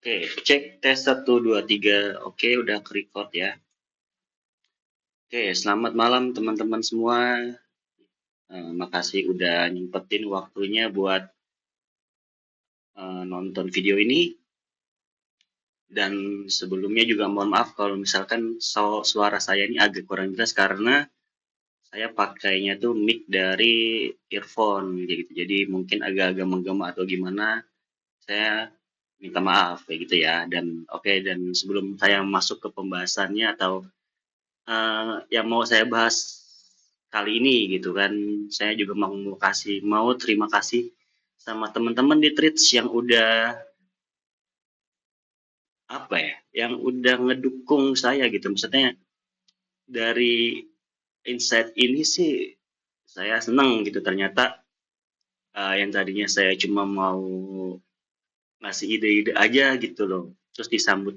Oke, cek tes 1, 2, 3. Oke, udah ke-record ya. Oke, selamat malam teman-teman semua. Makasih udah nyempetin waktunya buat nonton video ini. Dan sebelumnya juga mohon maaf kalau misalkan suara saya ini agak kurang jelas karena saya pakainya tuh mic dari earphone gitu. Jadi mungkin agak-agak menggema atau gimana. Saya minta maaf kayak gitu ya. Dan oke, dan sebelum saya masuk ke pembahasannya atau yang mau saya bahas kali ini gitu kan, saya juga mau terima kasih sama teman-teman di Trits yang udah apa ya, yang udah ngedukung saya gitu. Maksudnya dari insight ini sih saya seneng gitu, ternyata yang tadinya saya cuma mau ngasih ide-ide aja gitu loh, terus disambut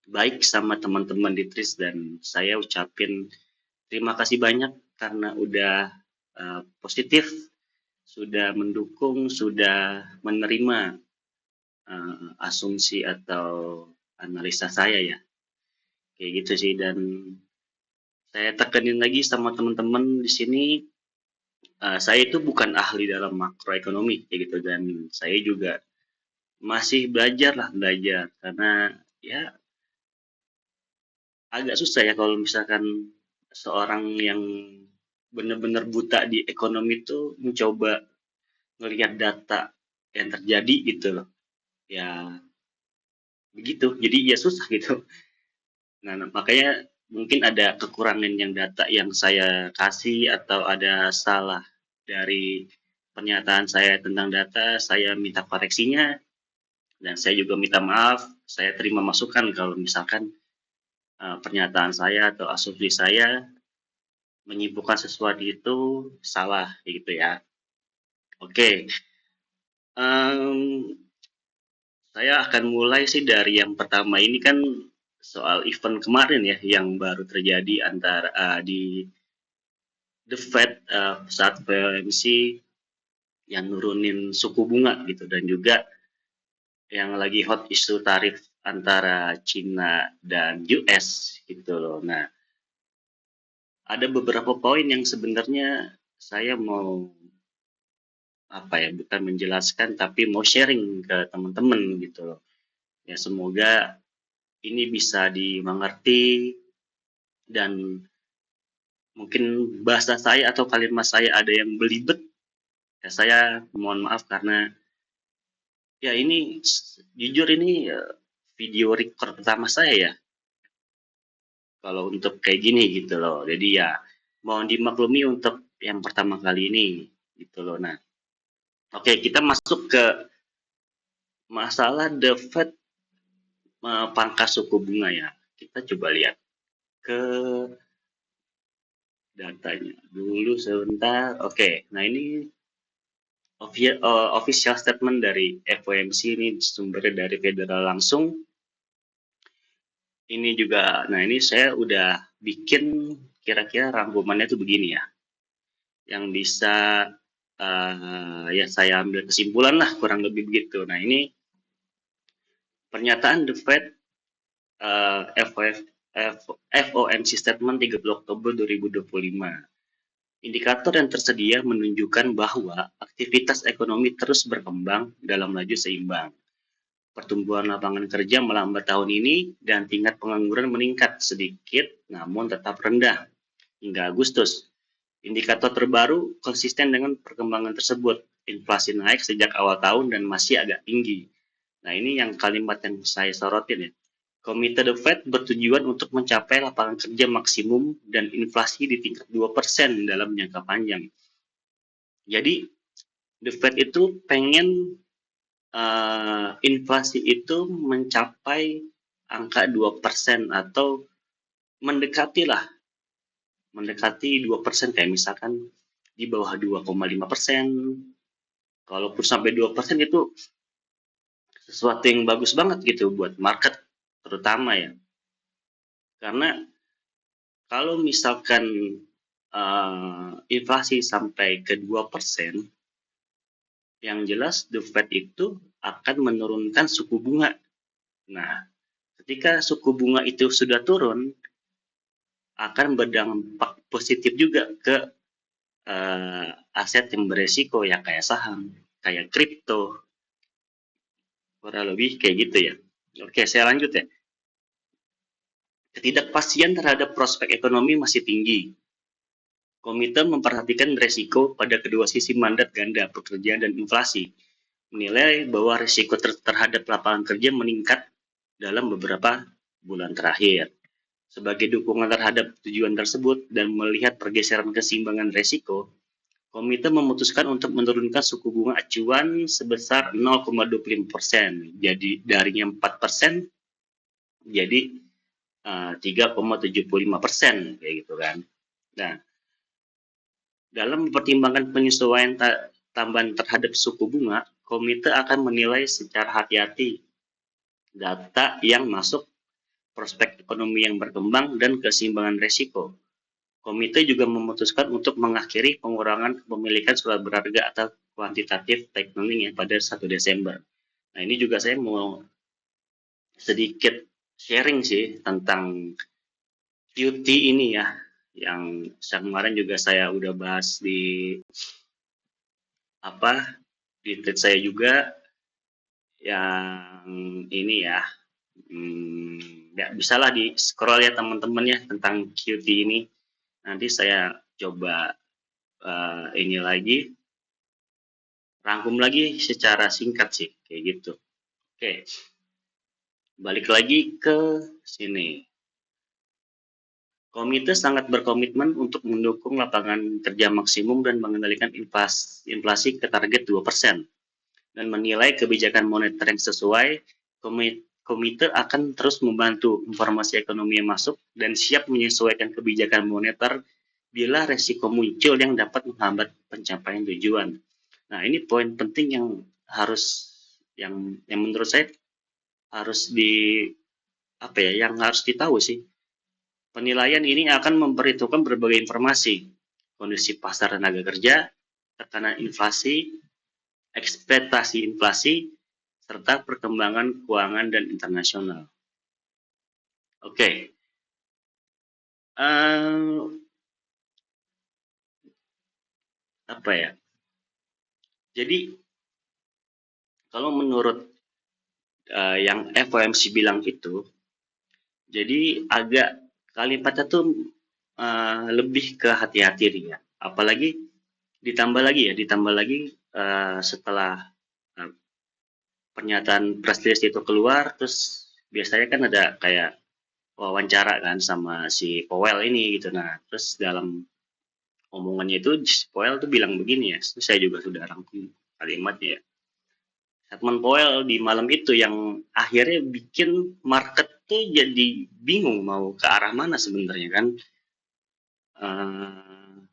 baik sama teman-teman di Trits, dan saya ucapin terima kasih banyak karena udah positif, sudah mendukung, sudah menerima asumsi atau analisa saya ya. Kayak gitu sih. Dan saya tekenin lagi sama teman-teman di sini, saya itu bukan ahli dalam makroekonomi kayak gitu, dan saya juga masih belajar karena ya agak susah ya kalau misalkan seorang yang benar-benar buta di ekonomi itu mencoba ngelihat data yang terjadi gitu loh. Ya begitu. Jadi ya susah gitu. Nah, makanya mungkin ada kekurangan yang data yang saya kasih atau ada salah dari pernyataan saya tentang data, saya minta koreksinya, dan saya juga minta maaf, saya terima masukan kalau misalkan pernyataan saya atau asumsi saya menyimpulkan sesuatu itu salah gitu ya. Oke, um, saya akan mulai sih dari yang pertama ini kan, soal event kemarin ya yang baru terjadi antara di The Fed, saat FOMC yang nurunin suku bunga gitu, dan juga yang lagi hot isu tarif antara China dan US gitu loh. Nah, ada beberapa poin yang sebenarnya saya mau apa ya, bukan menjelaskan tapi mau sharing ke teman-teman gitu loh. Ya semoga ini bisa dimengerti, dan mungkin bahasa saya atau kalimat saya ada yang belibet, ya saya mohon maaf karena ya ini jujur ini video record pertama saya ya kalau untuk kayak gini gitu loh. Jadi ya mohon dimaklumi untuk yang pertama kali ini gitu loh. Nah, oke, kita masuk ke masalah The Fed pangkas suku bunga ya. Kita coba lihat ke datanya dulu sebentar. Oke, nah ini official statement dari FOMC, ini sumbernya dari Federal langsung. Ini juga, nah ini saya udah bikin kira-kira rangkumannya tuh begini ya, yang bisa ya saya ambil kesimpulan lah kurang lebih begitu. Nah ini pernyataan The Fed FOMC statement 30 Oktober 2025. Indikator yang tersedia menunjukkan bahwa aktivitas ekonomi terus berkembang dalam laju seimbang. Pertumbuhan lapangan kerja melambat tahun ini dan tingkat pengangguran meningkat sedikit namun tetap rendah hingga Agustus. Indikator terbaru konsisten dengan perkembangan tersebut. Inflasi naik sejak awal tahun dan masih agak tinggi. Nah, ini yang kalimat yang saya sorotin ya. Komite The Fed bertujuan untuk mencapai lapangan kerja maksimum dan inflasi di tingkat 2% dalam jangka panjang. Jadi, The Fed itu pengen inflasi itu mencapai angka 2% atau mendekati 2%, kayak misalkan di bawah 2,5%. Kalaupun sampai 2% itu sesuatu yang bagus banget gitu buat market terutama ya. Karena kalau misalkan inflasi sampai ke 2%, yang jelas The Fed itu akan menurunkan suku bunga Nah, ketika suku bunga itu sudah turun, akan berdampak positif juga ke aset yang beresiko ya kayak saham, kayak kripto, kurang lebih kayak gitu ya. Oke, saya lanjut ya. Ketidakpastian terhadap prospek ekonomi masih tinggi. Komite memperhatikan resiko pada kedua sisi mandat ganda pekerjaan dan inflasi, menilai bahwa risiko terhadap lapangan kerja meningkat dalam beberapa bulan terakhir. Sebagai dukungan terhadap tujuan tersebut dan melihat pergeseran keseimbangan risiko, komite memutuskan untuk menurunkan suku bunga acuan sebesar 0,25%. Jadi darinya 4% jadi 3,75% kayak gitu kan. Nah, dalam mempertimbangkan penyesuaian tambahan terhadap suku bunga, komite akan menilai secara hati-hati data yang masuk, prospek ekonomi yang berkembang, dan keseimbangan risiko. Komite juga memutuskan untuk mengakhiri pengurangan kepemilikan surat berharga atau kuantitatif tightening ya pada 1 Desember. Nah, ini juga saya mau sedikit sharing sih tentang QT ini ya, yang kemarin juga saya udah bahas di apa di tweet saya juga, yang ini ya, ya bisalah di scroll ya teman-teman ya tentang QT ini. Nanti saya coba ini lagi, rangkum lagi secara singkat sih kayak gitu. Oke, balik lagi ke sini. Komite sangat berkomitmen untuk mendukung lapangan kerja maksimum dan mengendalikan inflasi ke target 2%, dan menilai kebijakan moneter yang sesuai. Komite akan terus membantu informasi ekonomi yang masuk dan siap menyesuaikan kebijakan moneter bila resiko muncul yang dapat menghambat pencapaian tujuan. Nah, ini poin penting yang harus yang menurut saya harus yang harus ditahu sih. Penilaian ini akan memperhitungkan berbagai informasi, kondisi pasar tenaga kerja, tekanan inflasi, ekspektasi inflasi, serta perkembangan keuangan dan internasional. Oke, apa ya? Jadi kalau menurut yang FOMC bilang itu, jadi agak kalimatnya tuh lebih ke hati-hati ya. Apalagi ditambah lagi setelah uh, pernyataan press release itu keluar, terus biasanya kan ada kayak wawancara kan sama si Powell ini gitu. Nah, terus dalam omongannya itu si Powell tuh bilang begini ya, saya juga sudah rangkum kalimatnya ya. Statement Powell di malam itu yang akhirnya bikin market tuh jadi bingung mau ke arah mana sebenarnya kan, uh,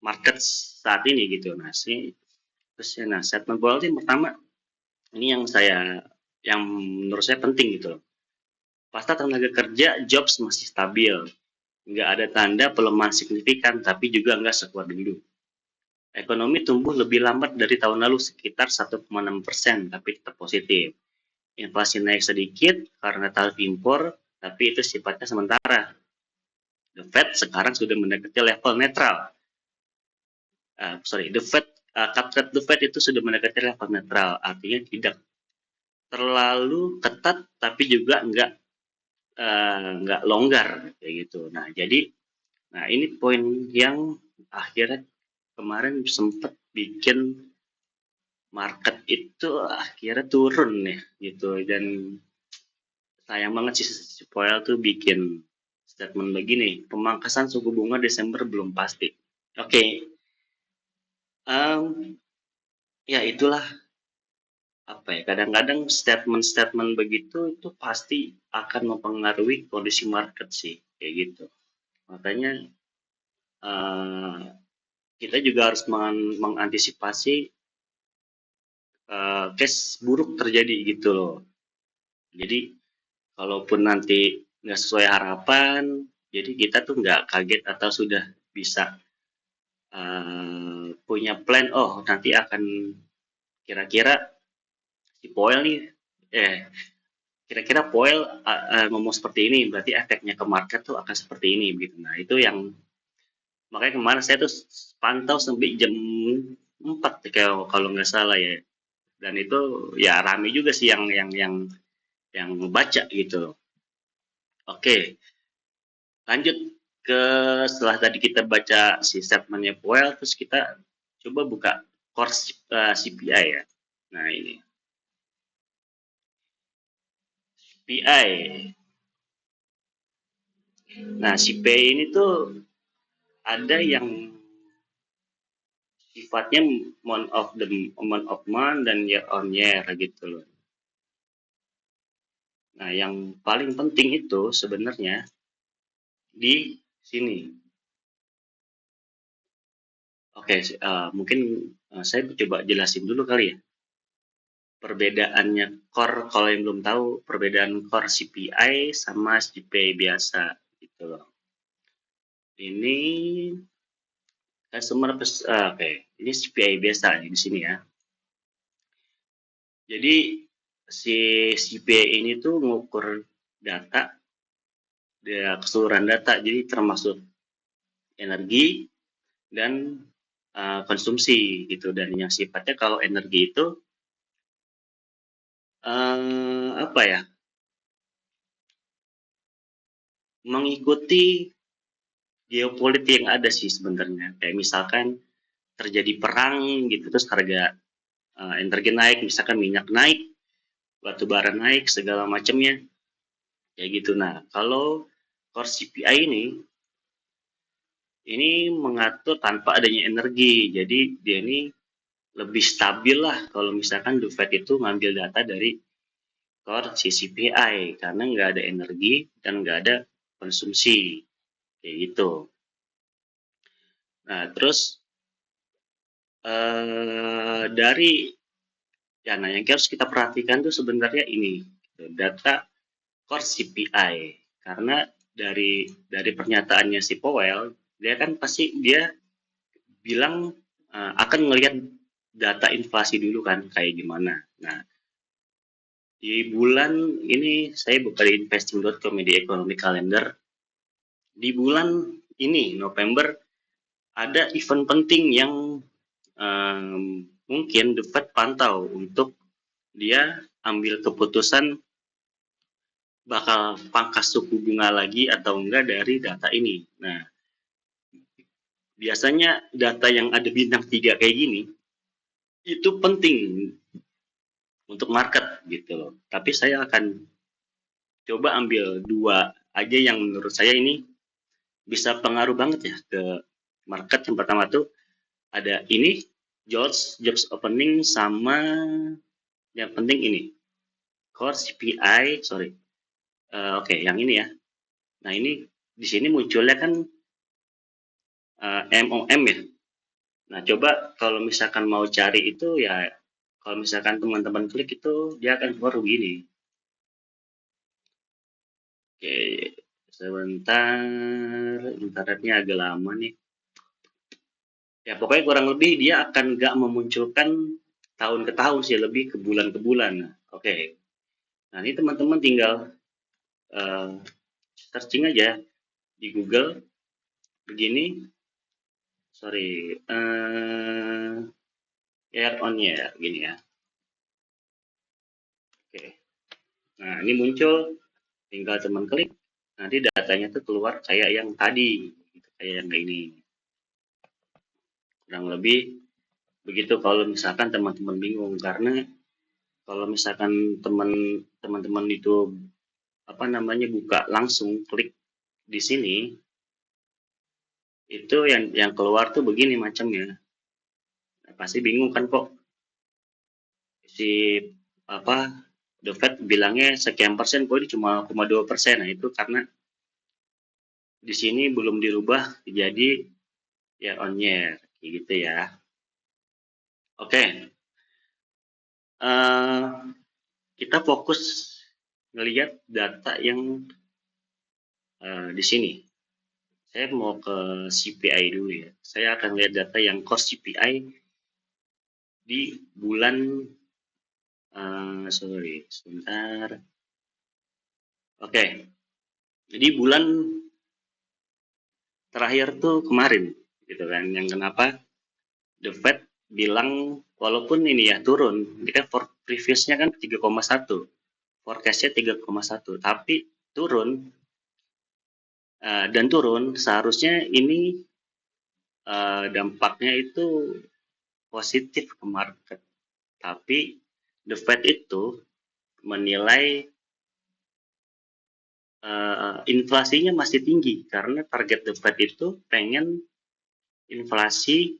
market saat ini gitu. Nah, statement Powell itu pertama ini yang menurut saya penting gitu loh. Pasar tenaga kerja jobs masih stabil, nggak ada tanda pelemahan signifikan, tapi juga nggak sekuat dulu. Ekonomi tumbuh lebih lambat dari tahun lalu sekitar 1,6%, tapi tetap positif. Inflasi naik sedikit karena tarif impor, tapi itu sifatnya sementara. The Fed sekarang sudah mendekati level netral. The Fed itu sudah mendekati level netral, artinya tidak terlalu ketat, tapi juga nggak longgar kayak gitu. Nah ini poin yang akhirnya kemarin sempat bikin market itu akhirnya turun ya gitu, dan sayang banget sih Powell tuh bikin statement begini, pemangkasan suku bunga Desember belum pasti. Oke, ya itulah apa ya, kadang-kadang statement-statement begitu itu pasti akan mempengaruhi kondisi market sih kayak gitu. Makanya uh, kita juga harus mengantisipasi case buruk terjadi gitu loh. Jadi kalaupun nanti nggak sesuai harapan, jadi kita tuh nggak kaget atau sudah bisa punya plan, oh nanti akan kira-kira si Powell nih, kira-kira Powell ngomong seperti ini, berarti efeknya ke market tuh akan seperti ini begitu. Nah, itu yang makanya kemarin saya tuh pantau sampai jam 4 kalau kalau nggak salah ya. Dan itu ya rame juga sih yang baca gitu. Oke, lanjut ke setelah tadi kita baca si statementnya Powell, terus kita coba buka core CPI ya. Nah ini CPI. Nah CPI ini tuh ada yang sifatnya month of month dan year on year gitu loh. Nah yang paling penting itu sebenarnya di sini. Oke, mungkin saya coba jelasin dulu kali ya. Perbedaannya core, kalau yang belum tahu, perbedaan core CPI sama CPI biasa gitu loh. Ini oke, ini CPI biasa nih di sini ya. Jadi si CPI ini tuh ngukur data, dia keseluruhan data, jadi termasuk energi dan konsumsi gitu. Dan yang sifatnya kalau energi itu apa ya, mengikuti geopolitik yang ada sih sebenarnya. Kayak misalkan terjadi perang gitu, terus harga energi naik, misalkan minyak naik, batu bara naik, segala macamnya, kayak gitu. Nah, kalau core CPI ini mengatur tanpa adanya energi, jadi dia ini lebih stabil lah kalau misalkan The Fed itu ngambil data dari core CPI, karena nggak ada energi dan nggak ada konsumsi, kayak gitu. Nah, terus dari ya, nah yang harus kita perhatikan tuh sebenarnya ini gitu, data core CPI, karena dari pernyataannya si Powell, dia kan pasti dia bilang akan melihat data inflasi dulu kan kayak gimana. Nah, di bulan ini saya buka di investing.com di economic calendar. Di bulan ini November ada event penting yang mungkin The Fed pantau untuk dia ambil keputusan bakal pangkas suku bunga lagi atau enggak dari data ini. Nah, biasanya data yang ada bintang 3 kayak gini, itu penting untuk market gitu loh. Tapi saya akan coba ambil dua aja yang menurut saya ini bisa pengaruh banget ya ke market. Yang pertama tuh ada ini, jobs opening, sama yang penting ini, core CPI, sorry. Oke, yang ini ya. Nah, ini di sini munculnya kan MOM ya. Nah, coba kalau misalkan mau cari itu ya, kalau misalkan teman-teman klik itu dia akan keluar begini. Oke, sebentar, internetnya agak lama nih. Ya pokoknya kurang lebih dia akan nggak memunculkan tahun ke tahun sih, lebih ke bulan ke bulan. Nah, oke. Nah, ini teman-teman tinggal uh, searching aja di Google begini, sorry, year on year gini ya. Oke. Nah, ini muncul, tinggal teman klik, nanti datanya tuh keluar kayak yang tadi, gitu, kayak yang ini. Kurang lebih begitu kalau misalkan teman-teman bingung, karena kalau misalkan teman-teman itu apa namanya buka langsung klik di sini, itu yang keluar tuh begini macamnya. Nah, pasti bingung kan, kok si apa The Fed bilangnya sekian persen, kok ini cuma 0,2%. Nah, itu karena di sini belum dirubah jadi year on year, kayak gitu ya. Oke, kita fokus ngelihat data yang di sini. Saya mau ke CPI dulu ya. Saya akan lihat data yang cost CPI di bulan, sorry, sebentar. Oke, jadi bulan terakhir tuh kemarin gitu kan, yang kenapa The Fed bilang walaupun ini ya turun, ini kan previousnya kan 3,1, forecastnya 3,1, tapi turun, dan turun seharusnya ini dampaknya itu positif ke market, tapi The Fed itu menilai inflasinya masih tinggi karena target The Fed itu pengen inflasi,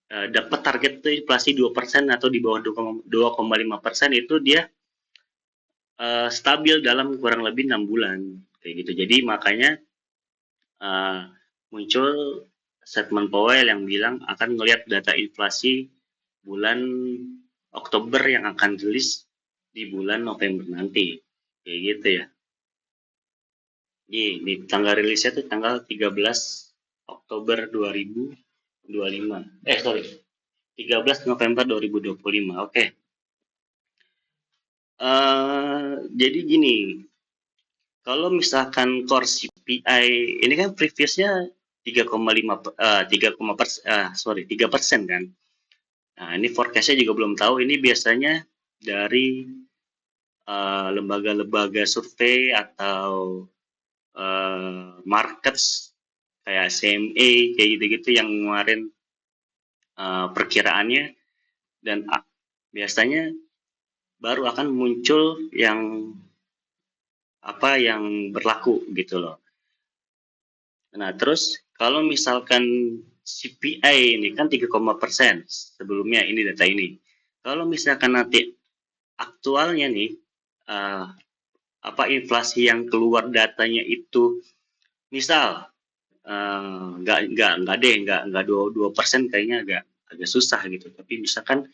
dapat target itu inflasi 2% atau di bawah 2,5% itu dia stabil dalam kurang lebih 6 bulan kayak gitu. Jadi makanya uh, muncul statement Powell yang bilang akan melihat data inflasi bulan Oktober yang akan rilis di bulan November nanti kayak gitu ya. Di tanggal rilisnya tuh tanggal 13 Oktober 2025. Sorry, 13 November 2025. Oke. Jadi gini, kalau misalkan core CPI ini kan previousnya 3,5 3% kan. Nah, ini forecastnya juga belum tahu. Ini biasanya dari lembaga-lembaga survei atau markets kayak CMA kayak gitu-gitu yang ngeluarin perkiraannya, dan biasanya baru akan muncul yang yang berlaku gitu loh. Nah, terus kalau misalkan CPI ini kan 3% sebelumnya ini data ini. Kalau misalkan nanti aktualnya nih, uh, inflasi yang keluar datanya itu misal nggak 2% kayaknya agak susah gitu. Tapi misalkan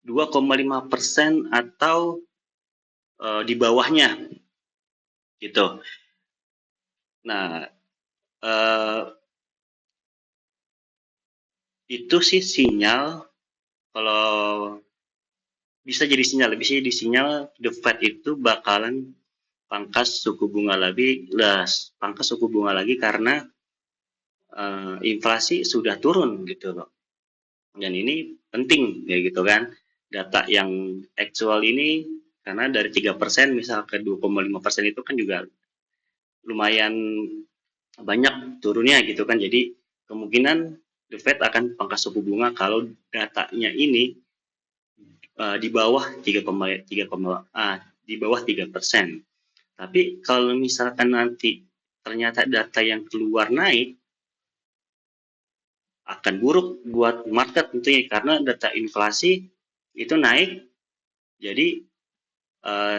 2,5% atau di bawahnya gitu. Nah, uh, itu sih sinyal, kalau bisa jadi sinyal The Fed itu bakalan pangkas suku bunga lagi karena inflasi sudah turun gitu loh. Dan ini penting ya gitu kan. Data yang aktual ini karena dari 3% misal ke 2,5% itu kan juga lumayan banyak turunnya gitu kan. Jadi kemungkinan The Fed akan pangkas suku bunga kalau datanya ini di bawah 3%. Tapi kalau misalkan nanti ternyata data yang keluar naik, akan buruk buat market tentunya karena data inflasi itu naik. Jadi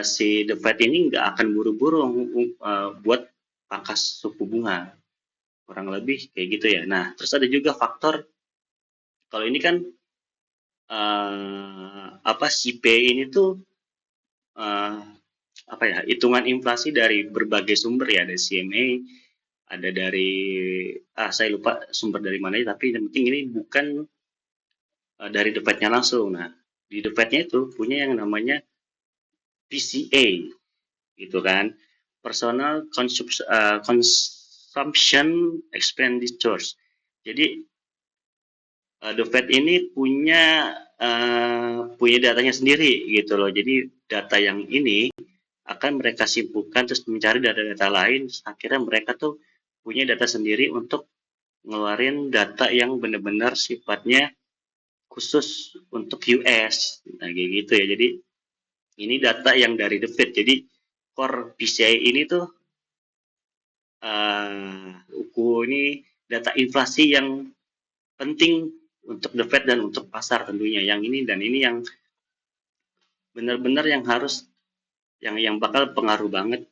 si The Fed ini nggak akan buru-buru buat pangkas suku bunga, kurang lebih kayak gitu ya. Nah, terus ada juga faktor, kalau ini kan CPI ini tuh uh, hitungan inflasi dari berbagai sumber ya, ada CMA, ada dari saya lupa sumber dari mana, tapi yang penting ini bukan dari The Fed-nya langsung. Nah, di The Fed-nya itu punya yang namanya PCA gitu kan, Personal Consumption Expenditures. Jadi The Fed ini punya datanya sendiri gitu loh. Jadi data yang ini akan mereka simpulkan terus mencari data-data lain, akhirnya mereka tuh punya data sendiri untuk ngeluarin data yang benar-benar sifatnya khusus untuk US. Nah, kayak gitu ya. Jadi ini data yang dari The Fed. Jadi core PCI ini tuh ini data inflasi yang penting untuk The Fed dan untuk pasar tentunya. Yang ini dan ini yang benar-benar yang harus yang bakal pengaruh banget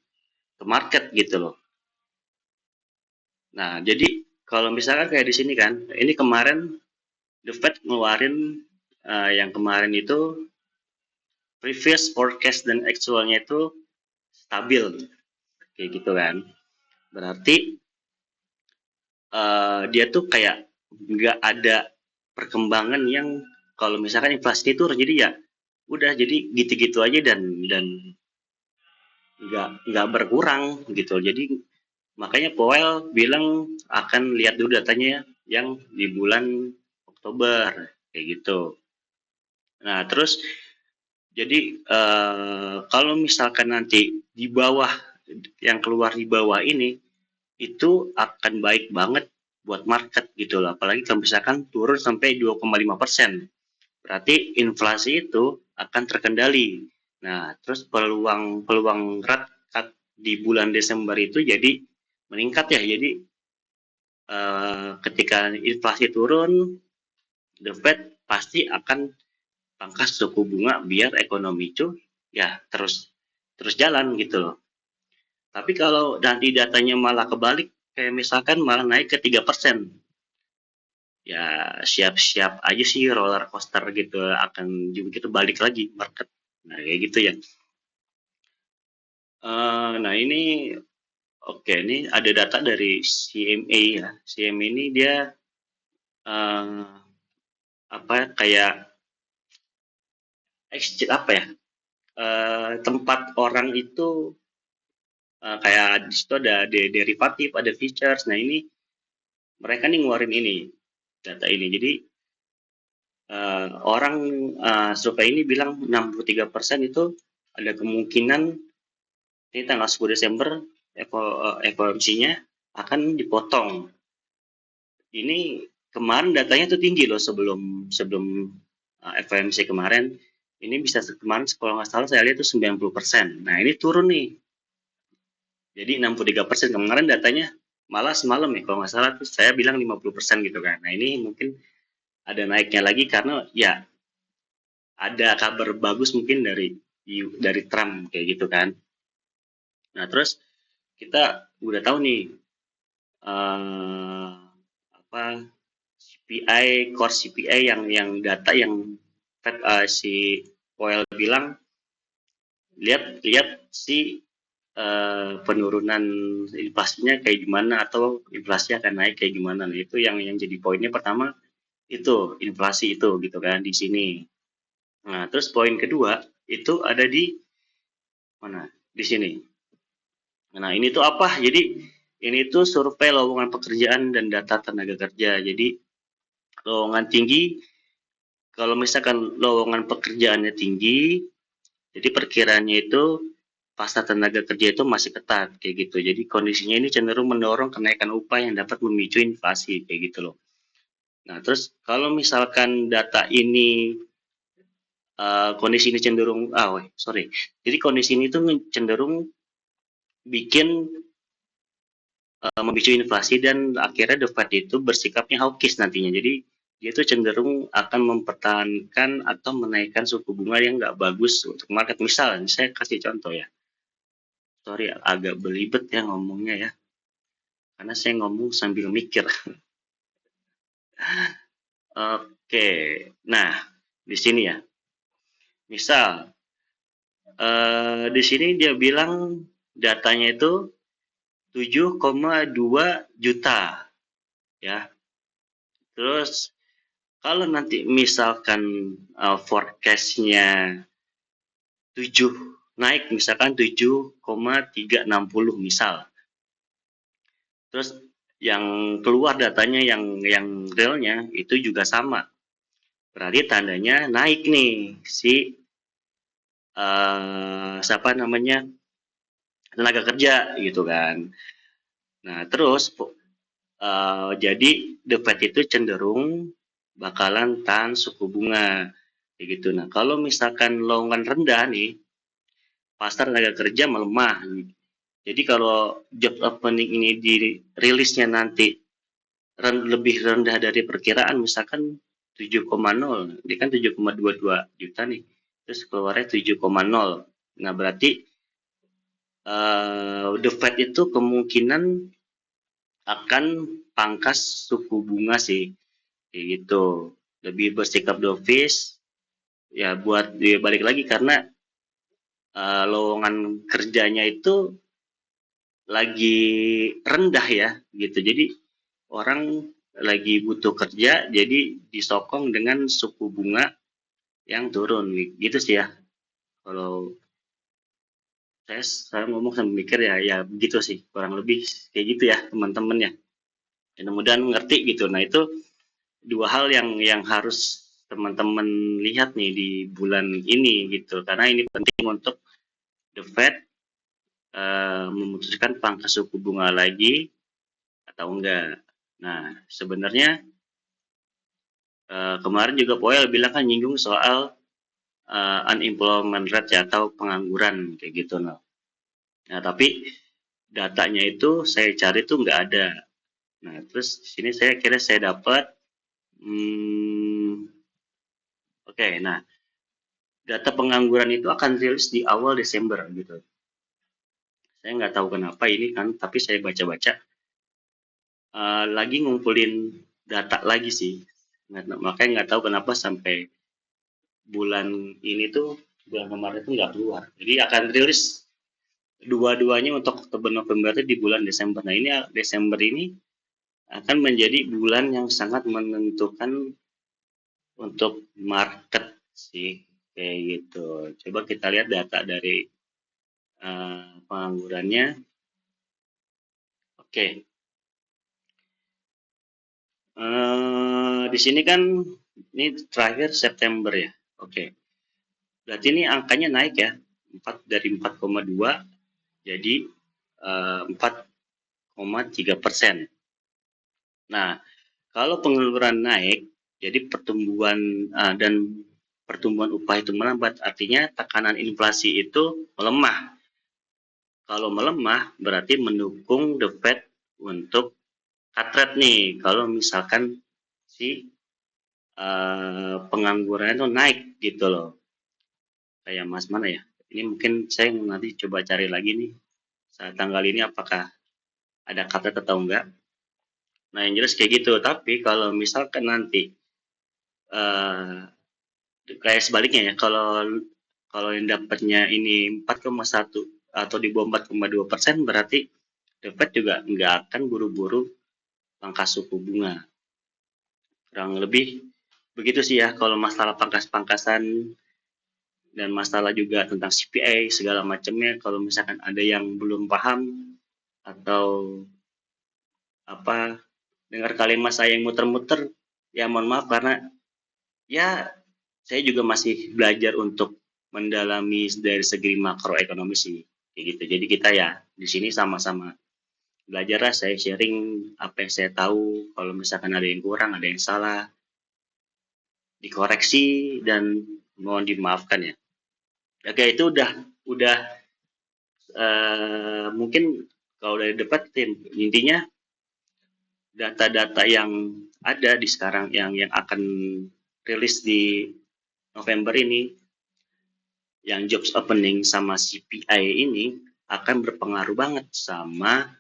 ke market gitu loh. Nah, jadi kalau misalkan kayak di sini kan, ini kemarin The Fed ngeluarin yang kemarin itu previous forecast dan actualnya itu stabil kayak gitu kan. Berarti dia tuh kayak nggak ada perkembangan yang kalau misalkan inflasi itu jadi ya udah jadi gitu-gitu aja dan nggak berkurang gitu. Jadi makanya Powell bilang akan lihat dulu datanya yang di bulan Oktober kayak gitu. Nah, terus jadi kalau misalkan nanti di bawah yang keluar di bawah ini itu akan baik banget buat market gitu loh. Apalagi kalau misalkan turun sampai 2,5%. Berarti inflasi itu akan terkendali. Nah, terus peluang peluang rate cut di bulan Desember itu jadi meningkat ya. Jadi ketika inflasi turun, the Fed pasti akan pangkas suku bunga biar ekonomi itu ya terus terus jalan gitu loh. Tapi kalau nanti datanya malah kebalik, kayak misalkan malah naik ke 3%, ya siap-siap aja sih roller coaster gitu akan juga kita balik lagi market. Nah, kayak gitu ya. Nah ini oke, ini ada data dari CMA ya. CMA ini dia eh, apa kayak exchange apa ya? Tempat orang itu kayak di situ ada derivatif, ada futures. Nah ini mereka nih ngeluarin ini data ini. Jadi orang survei ini bilang 63% itu ada kemungkinan ini tanggal 10 Desember FOMC-nya akan dipotong. Ini kemarin datanya tuh tinggi loh sebelum sebelum FOMC kemarin. Ini bisa kemarin kalau nggak salah saya lihat tuh 90%. Nah ini turun nih. Jadi 63% kemarin datanya malah semalam ya kalau nggak salah tuh saya bilang 50% gitu kan. Nah ini mungkin ada naiknya lagi karena ya ada kabar bagus mungkin dari Trump kayak gitu kan. Nah terus kita udah tahu nih eh, apa CPI core CPI yang data yang Fed, si Powell bilang lihat lihat si penurunan inflasinya kayak gimana atau inflasi akan naik kayak gimana. Nah, itu yang jadi poinnya pertama itu inflasi itu gitu kan di sini. Nah, terus poin kedua itu ada di mana? Di sini. Nah, ini tuh apa? Jadi ini tuh survei lowongan pekerjaan dan data tenaga kerja. Jadi lowongan tinggi, kalau misalkan lowongan pekerjaannya tinggi, jadi perkiraannya itu pasar tenaga kerja itu masih ketat kayak gitu. Jadi kondisinya ini cenderung mendorong kenaikan upah yang dapat memicu inflasi kayak gitu loh. Nah, terus kalau misalkan data ini kondisi ini cenderung sorry. Jadi kondisi ini tuh cenderung bikin memicu inflasi dan akhirnya The Fed itu bersikapnya hawkish nantinya. Jadi dia itu cenderung akan mempertahankan atau menaikkan suku bunga yang nggak bagus untuk market. Misal, saya kasih contoh ya. Sorry, agak belibet ya ngomongnya ya. Karena saya ngomong sambil mikir. Oke, nah di sini ya. Misal, di sini dia bilang datanya itu 7,2 juta ya. Terus kalau nanti misalkan forecast-nya 7 naik misalkan 7,360 misal. Terus yang keluar datanya yang realnya itu juga sama. Berarti tandanya naik nih si siapa namanya tenaga kerja gitu kan. Nah terus jadi The Fed itu cenderung bakalan tahan suku bunga kayak gitu. Nah kalau misalkan lowongan rendah nih pasar tenaga kerja melemah. Jadi kalau job opening ini dirilisnya nanti lebih rendah dari perkiraan, misalkan 7,0, ini kan 7,22 juta nih, terus keluarnya 7,0. Nah berarti The Fed itu kemungkinan akan pangkas suku bunga sih, kayak gitu. Lebih bersikap dovish, ya buat dia balik lagi karena lowongan kerjanya itu lagi rendah ya gitu. Jadi orang lagi butuh kerja jadi disokong dengan suku bunga yang turun gitu sih ya kalau saya ngomong sambil mikir ya, ya begitu sih, kurang lebih kayak gitu ya teman-teman ya. Mudah-mudahan ngerti gitu. Nah itu dua hal yang harus teman-teman lihat nih di bulan ini gitu, karena ini penting untuk the Fed memutuskan pangkas suku bunga lagi atau enggak. Nah sebenarnya kemarin juga Powell bilang kan nyinggung soal unemployment rate ya, atau pengangguran kayak gitu. Nah tapi datanya itu saya cari tuh nggak ada. Nah terus di sini saya kira saya dapat oke, nah data pengangguran itu akan rilis di awal Desember gitu. Saya nggak tahu kenapa ini kan, tapi saya baca-baca lagi ngumpulin data lagi sih. Makanya nggak tahu kenapa sampai bulan ini tuh, bulan kemarin tuh nggak keluar. Jadi akan rilis dua-duanya untuk Oktober November itu di bulan Desember. Nah ini Desember ini akan menjadi bulan yang sangat menentukan untuk market sih kayak gitu. Coba kita lihat data dari penganggurannya. Oke, di sini kan ini terakhir September ya. Oke, berarti ini angkanya naik ya, 4 dari 4,2 jadi 4,3%. Nah, kalau pengeluaran naik, jadi pertumbuhan dan pertumbuhan upah itu melambat, artinya tekanan inflasi itu melemah. Kalau melemah, berarti mendukung the Fed untuk cut rate nih. Kalau misalkan si pengangguran itu naik gitu loh. Kayak Mas mana ya? Ini mungkin saya nanti coba cari lagi nih saat tanggal ini apakah ada cut rate atau enggak. Nah yang jelas kayak gitu. Tapi kalau misalkan nanti uh, kayak sebaliknya ya, kalau kalau yang dapatnya ini 4,1 atau di bawah 4,2%, berarti The Fed juga nggak akan buru-buru pangkas suku bunga. Kurang lebih begitu sih ya kalau masalah pangkas-pangkasan dan masalah juga tentang CPI segala macamnya. Kalau misalkan ada yang belum paham atau apa dengar kalimat saya yang muter-muter, ya mohon maaf karena ya saya juga masih belajar untuk mendalami dari segi makroekonomi sih kayak gitu. Jadi kita ya di sini sama-sama belajar lah, saya sharing apa yang saya tahu. Kalau misalkan ada yang kurang, ada yang salah, dikoreksi dan mohon dimaafkan ya. Oke, itu udah mungkin kalau dari debat tim intinya data-data yang ada di sekarang yang akan rilis di November ini, yang jobs opening sama CPI ini akan berpengaruh banget sama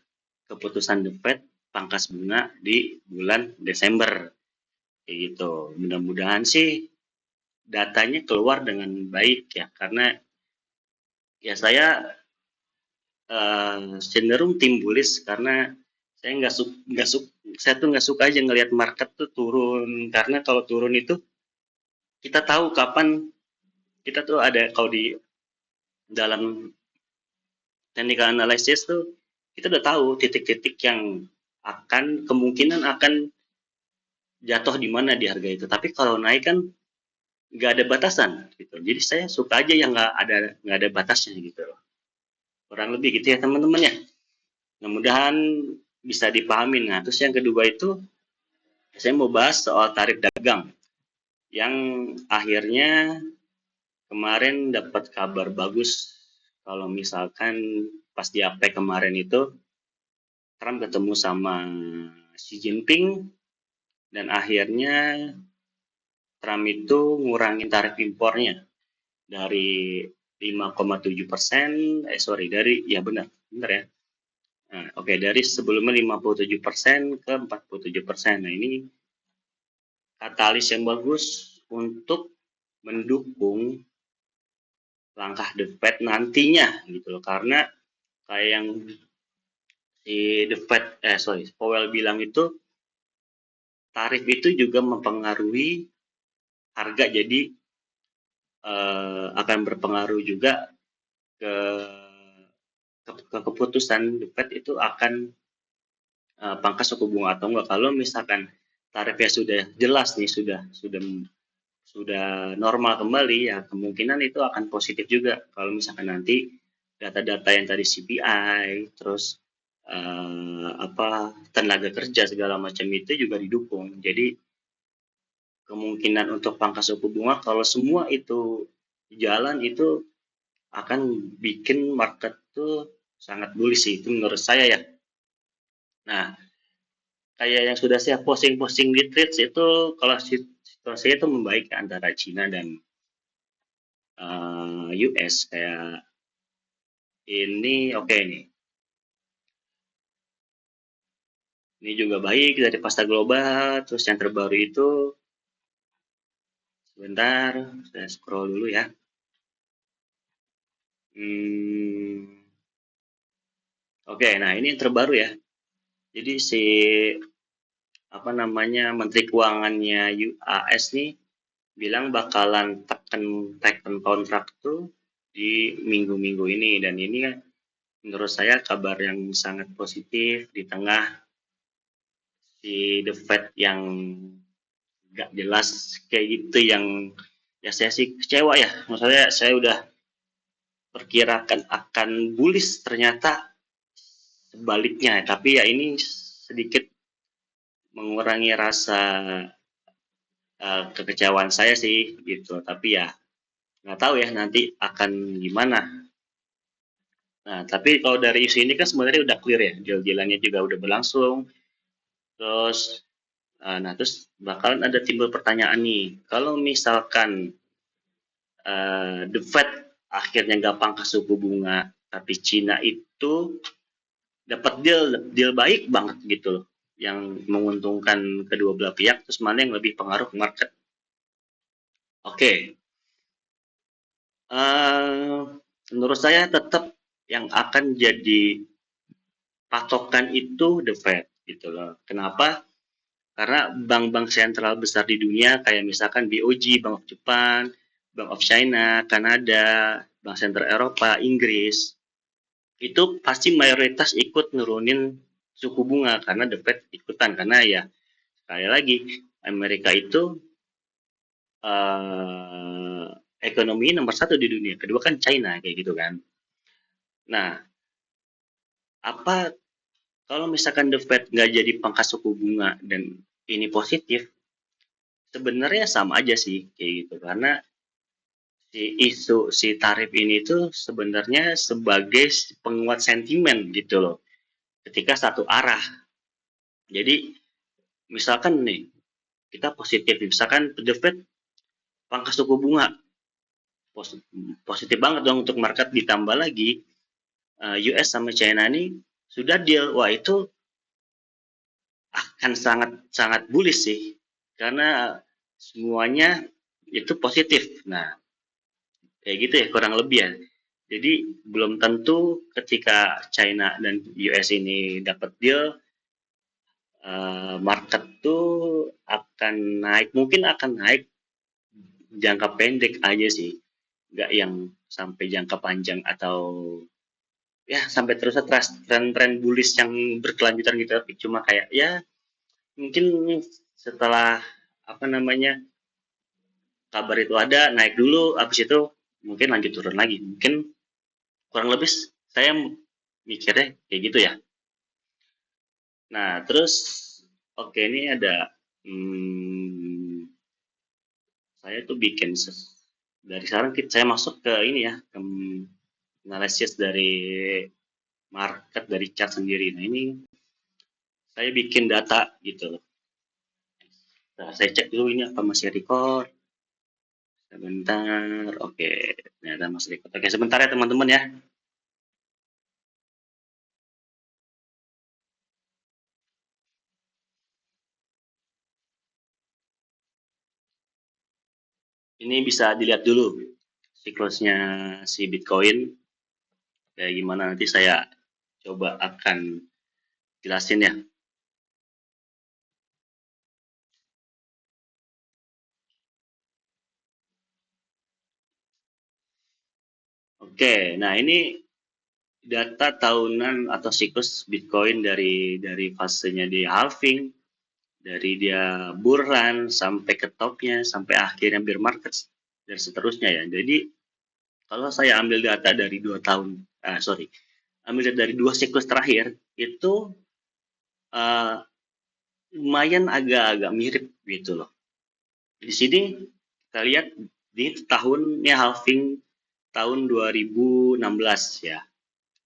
keputusan The Fed pangkas bunga di bulan Desember kayak gitu. Mudah-mudahan sih datanya keluar dengan baik ya, karena ya saya cenderung tim bullish karena saya saya tuh nggak suka aja ngelihat market tuh turun, karena kalau turun itu kita tahu kapan, kita tuh ada kalau di dalam technical analysis tuh kita udah tahu titik-titik yang kemungkinan akan jatuh di mana di harga itu. Tapi kalau naik kan nggak ada batasan gitu. Jadi saya suka aja yang nggak ada batasnya gitu. Kurang lebih gitu ya teman-teman ya. Mudah-mudahan bisa dipahami. Nah, terus yang kedua itu saya mau bahas soal tarif dagang yang akhirnya kemarin dapat kabar bagus kalau misalkan pas di APEC kemarin itu Trump ketemu sama Xi Jinping dan akhirnya Trump itu ngurangin tarif impornya dari 5,7%, dari ya benar ya. Nah, oke, dari sebelumnya 57% ke 47%. Nah, ini katalis yang bagus untuk mendukung langkah The Fed nantinya gitu loh. Karena kayak yang si The Fed Powell bilang itu tarif itu juga mempengaruhi harga, jadi akan berpengaruh juga ke keputusan The Fed itu akan pangkas suku bunga atau enggak. Kalau misalkan tarifnya sudah jelas nih, sudah normal kembali, ya kemungkinan itu akan positif juga. Kalau misalkan nanti data-data yang tadi CPI, terus apa tenaga kerja segala macam itu juga didukung. Jadi kemungkinan untuk pangkas suku bunga kalau semua itu jalan itu akan bikin market tuh sangat bullish sih, itu menurut saya ya. Nah, kayak yang sudah saya posting-posting di Threads itu, kalau situasi itu membaik antara China dan US, kayak ini oke nih. Ini juga baik dari pasta global, terus yang terbaru itu sebentar, saya scroll dulu ya. Oke, nah ini yang terbaru ya. Jadi si apa namanya Menteri Keuangannya UAS nih bilang bakalan tekan kontrak tuh di minggu-minggu ini, dan ini kan menurut saya kabar yang sangat positif di tengah si The Fed yang nggak jelas kayak gitu, yang ya saya sih kecewa ya. Maksudnya saya udah perkirakan akan bullish, ternyata sebaliknya. Tapi ya ini sedikit mengurangi rasa kekecewaan saya sih gitu. Tapi ya nggak tahu ya nanti akan gimana. Nah, tapi kalau dari isu ini kan sebenarnya udah clear ya, deal-dealannya juga udah berlangsung. Terus, nah terus bakalan ada timbul pertanyaan nih, kalau misalkan The Fed akhirnya nggak pangkas suku bunga, tapi Cina itu dapat deal deal baik banget gitu loh, yang menguntungkan kedua belah pihak, terus mana yang lebih pengaruh ke market? Oke, uh, menurut saya tetap yang akan jadi patokan itu The Fed gitu loh. Kenapa? Karena bank-bank sentral besar di dunia kayak misalkan BOJ, Bank of Japan, Bank of China, Kanada, Bank Sentral Eropa, Inggris, itu pasti mayoritas ikut nurunin suku bunga karena The Fed ikutan, karena ya sekali lagi Amerika itu eh, ekonomi nomor satu di dunia, kedua kan China kayak gitu kan. Nah, apa kalau misalkan The Fed nggak jadi pangkas suku bunga dan ini positif, sebenarnya sama aja sih kayak gitu, karena si tarif ini tuh sebenarnya sebagai penguat sentimen gitu loh, ketika satu arah. Jadi misalkan nih kita positif, misalkan The Fed pangkas suku bunga, positif banget dong untuk market, ditambah lagi US sama China ini sudah deal, wah itu akan sangat sangat bullish sih, karena semuanya itu positif. Nah, kayak gitu ya kurang lebih ya. Jadi belum tentu ketika China dan US ini dapat deal, market tuh akan naik. Mungkin akan naik jangka pendek aja sih, nggak yang sampai jangka panjang atau ya sampai terus tren-tren bullish yang berkelanjutan gitu. Tapi cuma kayak ya mungkin setelah apa namanya kabar itu ada, naik dulu, habis itu mungkin lanjut turun lagi. Mungkin kurang lebih saya mikirnya kayak gitu ya. Nah, terus oke ini ada hmm, saya tuh bikin dari sekarang saya masuk ke ini ya, ke analisis dari market dari chart sendiri. Nah, ini saya bikin data gitu loh. Nah, saya cek dulu ini apa masih record. Sebentar, oke, ternyata masih record. Oke, sebentar ya teman-teman ya. Ini bisa dilihat dulu siklusnya si Bitcoin kayak gimana, nanti saya coba akan jelasin ya. Oke, nah ini data tahunan atau siklus Bitcoin dari fasenya di halving, dari dia bull run sampai ke topnya, sampai akhirnya bear market dan seterusnya ya. Jadi kalau saya ambil data dari 2 tahun, sorry, ambil data dari 2 siklus terakhir itu uh, lumayan agak-agak mirip gitu loh. Di sini kita lihat di tahunnya halving tahun 2016 ya.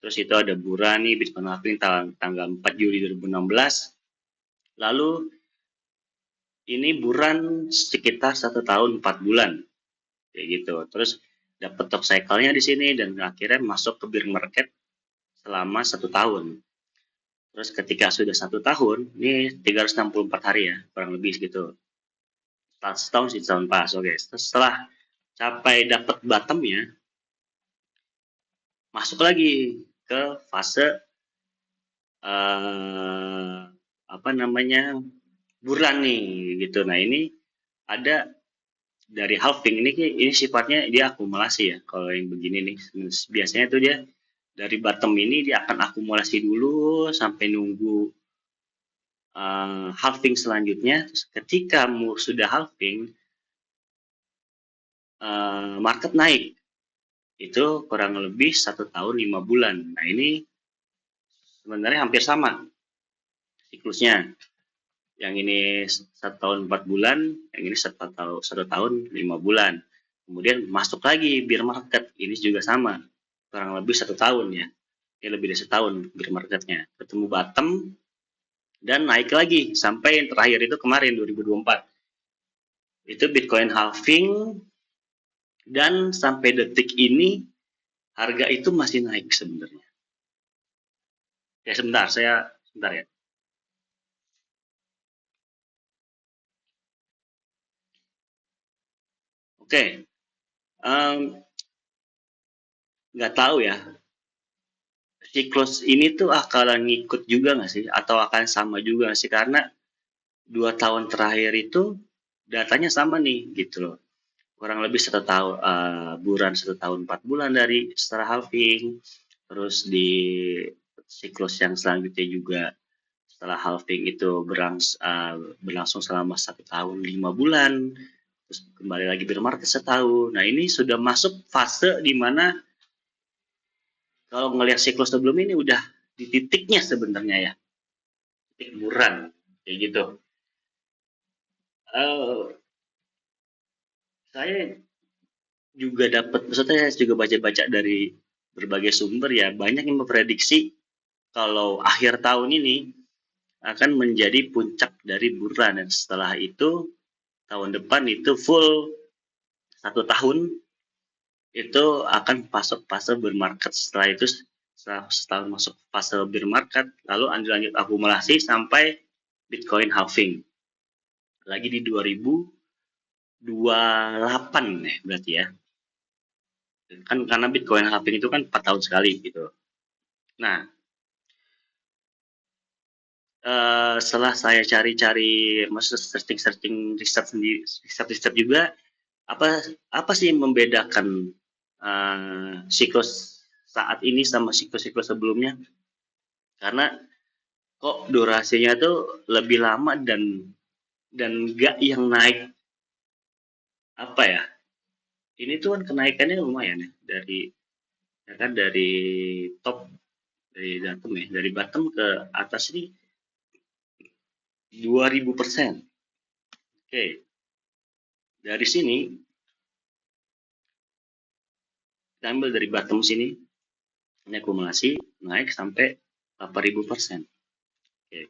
Terus itu ada Burani Bitcoin halving tanggal 4 Juli 2016. Lalu ini buran sekitar 1 tahun 4 bulan kayak gitu. Terus dapat top cycle-nya di sini dan akhirnya masuk ke bear market selama 1 tahun. Terus ketika sudah 1 tahun, ini 364 hari ya, kurang lebih gitu. Setahun sih, setahun pas. Oke, setelah capai dapat bottomnya, masuk lagi ke fase eh, apa namanya bulan nih gitu. Nah ini ada dari halving ini sifatnya dia akumulasi ya. Kalau yang begini nih biasanya tuh dia dari bottom ini dia akan akumulasi dulu sampai nunggu halving selanjutnya. Terus ketika sudah halving, market naik itu kurang lebih 1 tahun 5 bulan. Nah ini sebenarnya hampir sama siklusnya. Yang ini 1 tahun 4 bulan, yang ini 1 tahun 5 bulan. Kemudian masuk lagi bear market, ini juga sama, kurang lebih 1 tahun ya. Ini lebih dari setahun bear marketnya. Ketemu bottom dan naik lagi sampai yang terakhir itu kemarin 2024. Itu Bitcoin halving dan sampai detik ini harga itu masih naik sebenarnya. Ya sebentar, sebentar ya. Oke, nggak tahu ya, siklus ini tuh akan ngikut juga nggak sih? Atau akan sama juga nggak sih? Karena 2 tahun terakhir itu datanya sama nih gitu loh. Kurang lebih 1 tahun, bulan 1 tahun 4 bulan dari setelah halving. Terus di siklus yang selanjutnya juga setelah halving itu berlangsung selama 1 tahun 5 bulan. Terus kembali lagi bear market setahun. Nah ini sudah masuk fase di mana kalau ngelihat siklus sebelum ini udah di titiknya sebenarnya ya, titik buran kayak gitu. Uh, saya juga dapat, maksudnya saya juga baca-baca dari berbagai sumber ya, banyak yang memprediksi kalau akhir tahun ini akan menjadi puncak dari buran dan setelah itu tahun depan itu full 1 tahun itu akan masuk fase bear market. Setelah itu setelah setahun masuk fase bear market lalu lanjut akumulasi sampai Bitcoin halving lagi di 2028 nih berarti ya, kan karena Bitcoin halving itu kan 4 tahun sekali gitu. Nah setelah saya cari-cari, maksud searching-searching riset sendiri, riset-riset juga, apa apa sih yang membedakan siklus saat ini sama siklus-siklus sebelumnya? Karena kok durasinya tuh lebih lama dan nggak yang naik apa ya? Ini tuh kan kenaikannya lumayan ya dari ya kan dari top dari bottom ya dari bottom ke atas ini 2000%. Oke, dari sini kita ambil dari bottom sini ini akumulasi naik sampai 8.000%. Oke.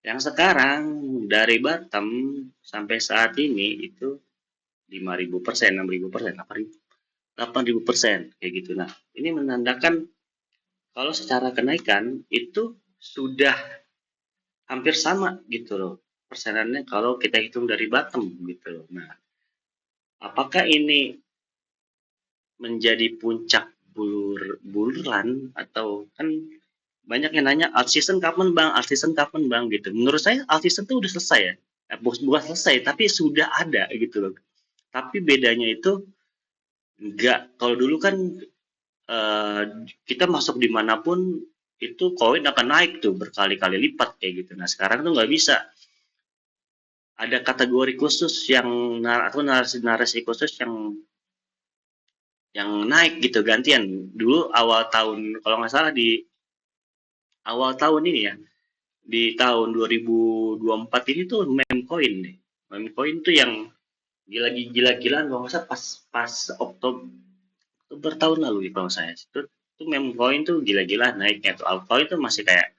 Yang sekarang dari bottom sampai saat ini itu 5.000%, 6.000%, 8.000% kayak gitu. Nah, ini menandakan kalau secara kenaikan itu sudah hampir sama gitu loh persenannya kalau kita hitung dari bottom gitu loh. Nah, apakah ini menjadi puncak bulan atau kan banyak yang nanya alt season kapan bang, alt season kapan bang gitu. Menurut saya alt season tuh udah selesai ya. Bukan selesai tapi sudah ada gitu loh. Tapi bedanya itu enggak, kalau dulu kan eh, kita masuk dimanapun itu koin akan naik tuh berkali-kali lipat kayak gitu. Nah sekarang tuh nggak bisa, ada kategori khusus yang atau narasi-narasi khusus yang naik gitu gantian. Dulu awal tahun kalau nggak salah di awal tahun ini ya, di tahun 2024 ini tuh meme coin nih. Meme coin tuh yang gila-gilaan kalau nggak salah pas pas Oktober, Oktober tahun lalu ya kalau saya itu meme coin tuh gila-gila naiknya tuh. Altcoin tuh masih kayak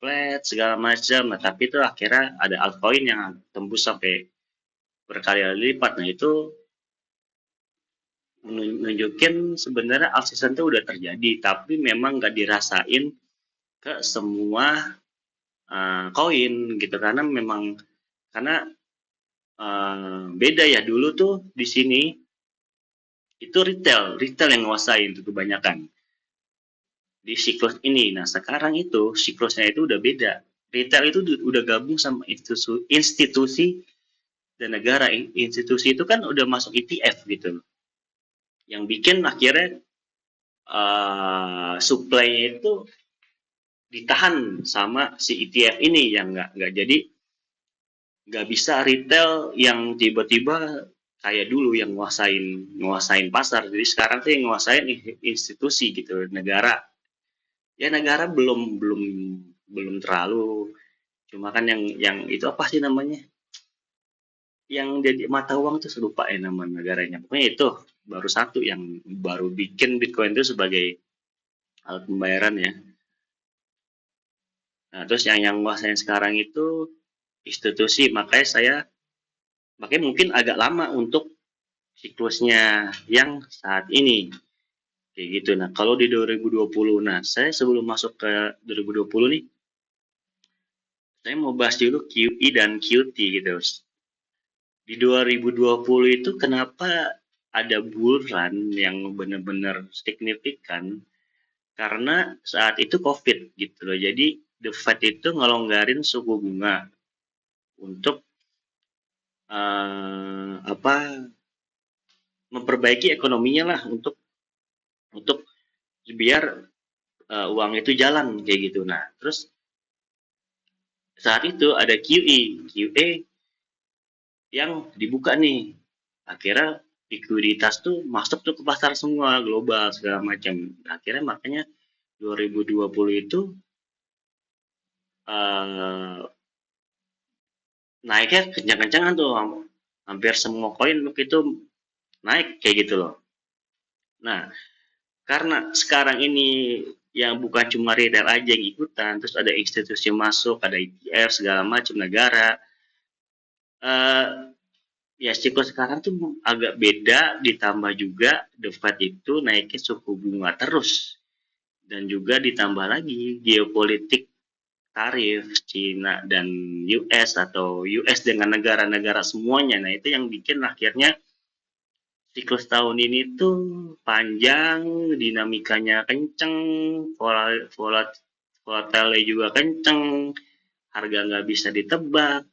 flat segala macam, nah tapi itu akhirnya ada altcoin yang tembus sampai berkali-kali lipat. Nah itu nunjukin sebenarnya alt season itu udah terjadi, tapi memang nggak dirasain ke semua koin gitu, karena memang karena beda ya. Dulu tuh di sini itu retail yang nguasain itu kebanyakan di siklus ini. Nah sekarang itu siklusnya itu udah beda. Retail itu udah gabung sama institusi dan negara. Institusi itu kan udah masuk ETF gitu, yang bikin akhirnya supply itu ditahan sama si ETF ini, yang nggak jadi nggak bisa retail yang tiba-tiba kayak dulu yang nguasain pasar. Jadi sekarang tuh yang nguasain institusi gitu, negara. Ya negara belum terlalu, cuma kan yang itu apa sih namanya? Yang jadi mata uang tuh lupa ya nama negaranya. Pokoknya itu baru satu yang baru bikin Bitcoin itu sebagai alat pembayaran ya. Nah, terus yang nguasain sekarang itu institusi, makanya mungkin agak lama untuk siklusnya yang saat ini kayak gitu. Nah kalau di 2020, nah saya sebelum masuk ke 2020 nih, saya mau bahas dulu QE dan QT gitu. Di 2020 itu kenapa ada bull run yang benar-benar signifikan, karena saat itu COVID gitu loh. Jadi the Fed itu ngelonggarin suku bunga untuk apa, memperbaiki ekonominya lah, untuk biar uang itu jalan kayak gitu. Nah, terus saat itu ada QE yang dibuka nih. Akhirnya likuiditas tuh masuk tuh ke pasar semua, global segala macam. Nah, akhirnya makanya 2020 itu uh, naiknya kencang-kencangan tuh, hampir semua koin itu naik kayak gitu loh. Nah, karena sekarang ini yang bukan cuma retail aja yang ikutan, terus ada institusi masuk, ada ETF segala macam negara. Uh, Ya siklus sekarang tuh agak beda, ditambah juga The Fed itu naiknya suku bunga terus, dan juga ditambah lagi geopolitik, tarif Cina dan US, atau US dengan negara-negara semuanya. Nah itu yang bikin akhirnya siklus tahun ini tuh panjang, dinamikanya kenceng, volatile juga kenceng, harga nggak bisa ditebak.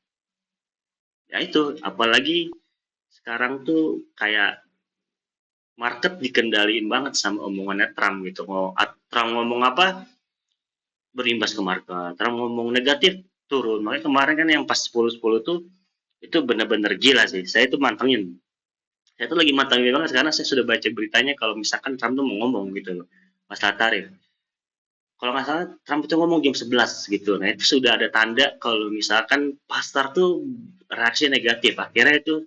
Ya itu, apalagi sekarang tuh kayak market dikendaliin banget sama omongannya Trump gitu. Mau Trump ngomong apa, berimbas ke market. Trump ngomong negatif, turun. Makanya kemarin kan yang pas 10-10 tuh itu benar-benar gila sih. Saya tuh mantengin. Saya tuh lagi mantengin banget karena saya sudah baca beritanya kalau misalkan Trump tuh mau ngomong gitu loh, masalah tarif. Kalau nggak salah Trump itu ngomong jam 11 gitu. Nah itu sudah ada tanda kalau misalkan pasar tuh reaksi negatif. Akhirnya itu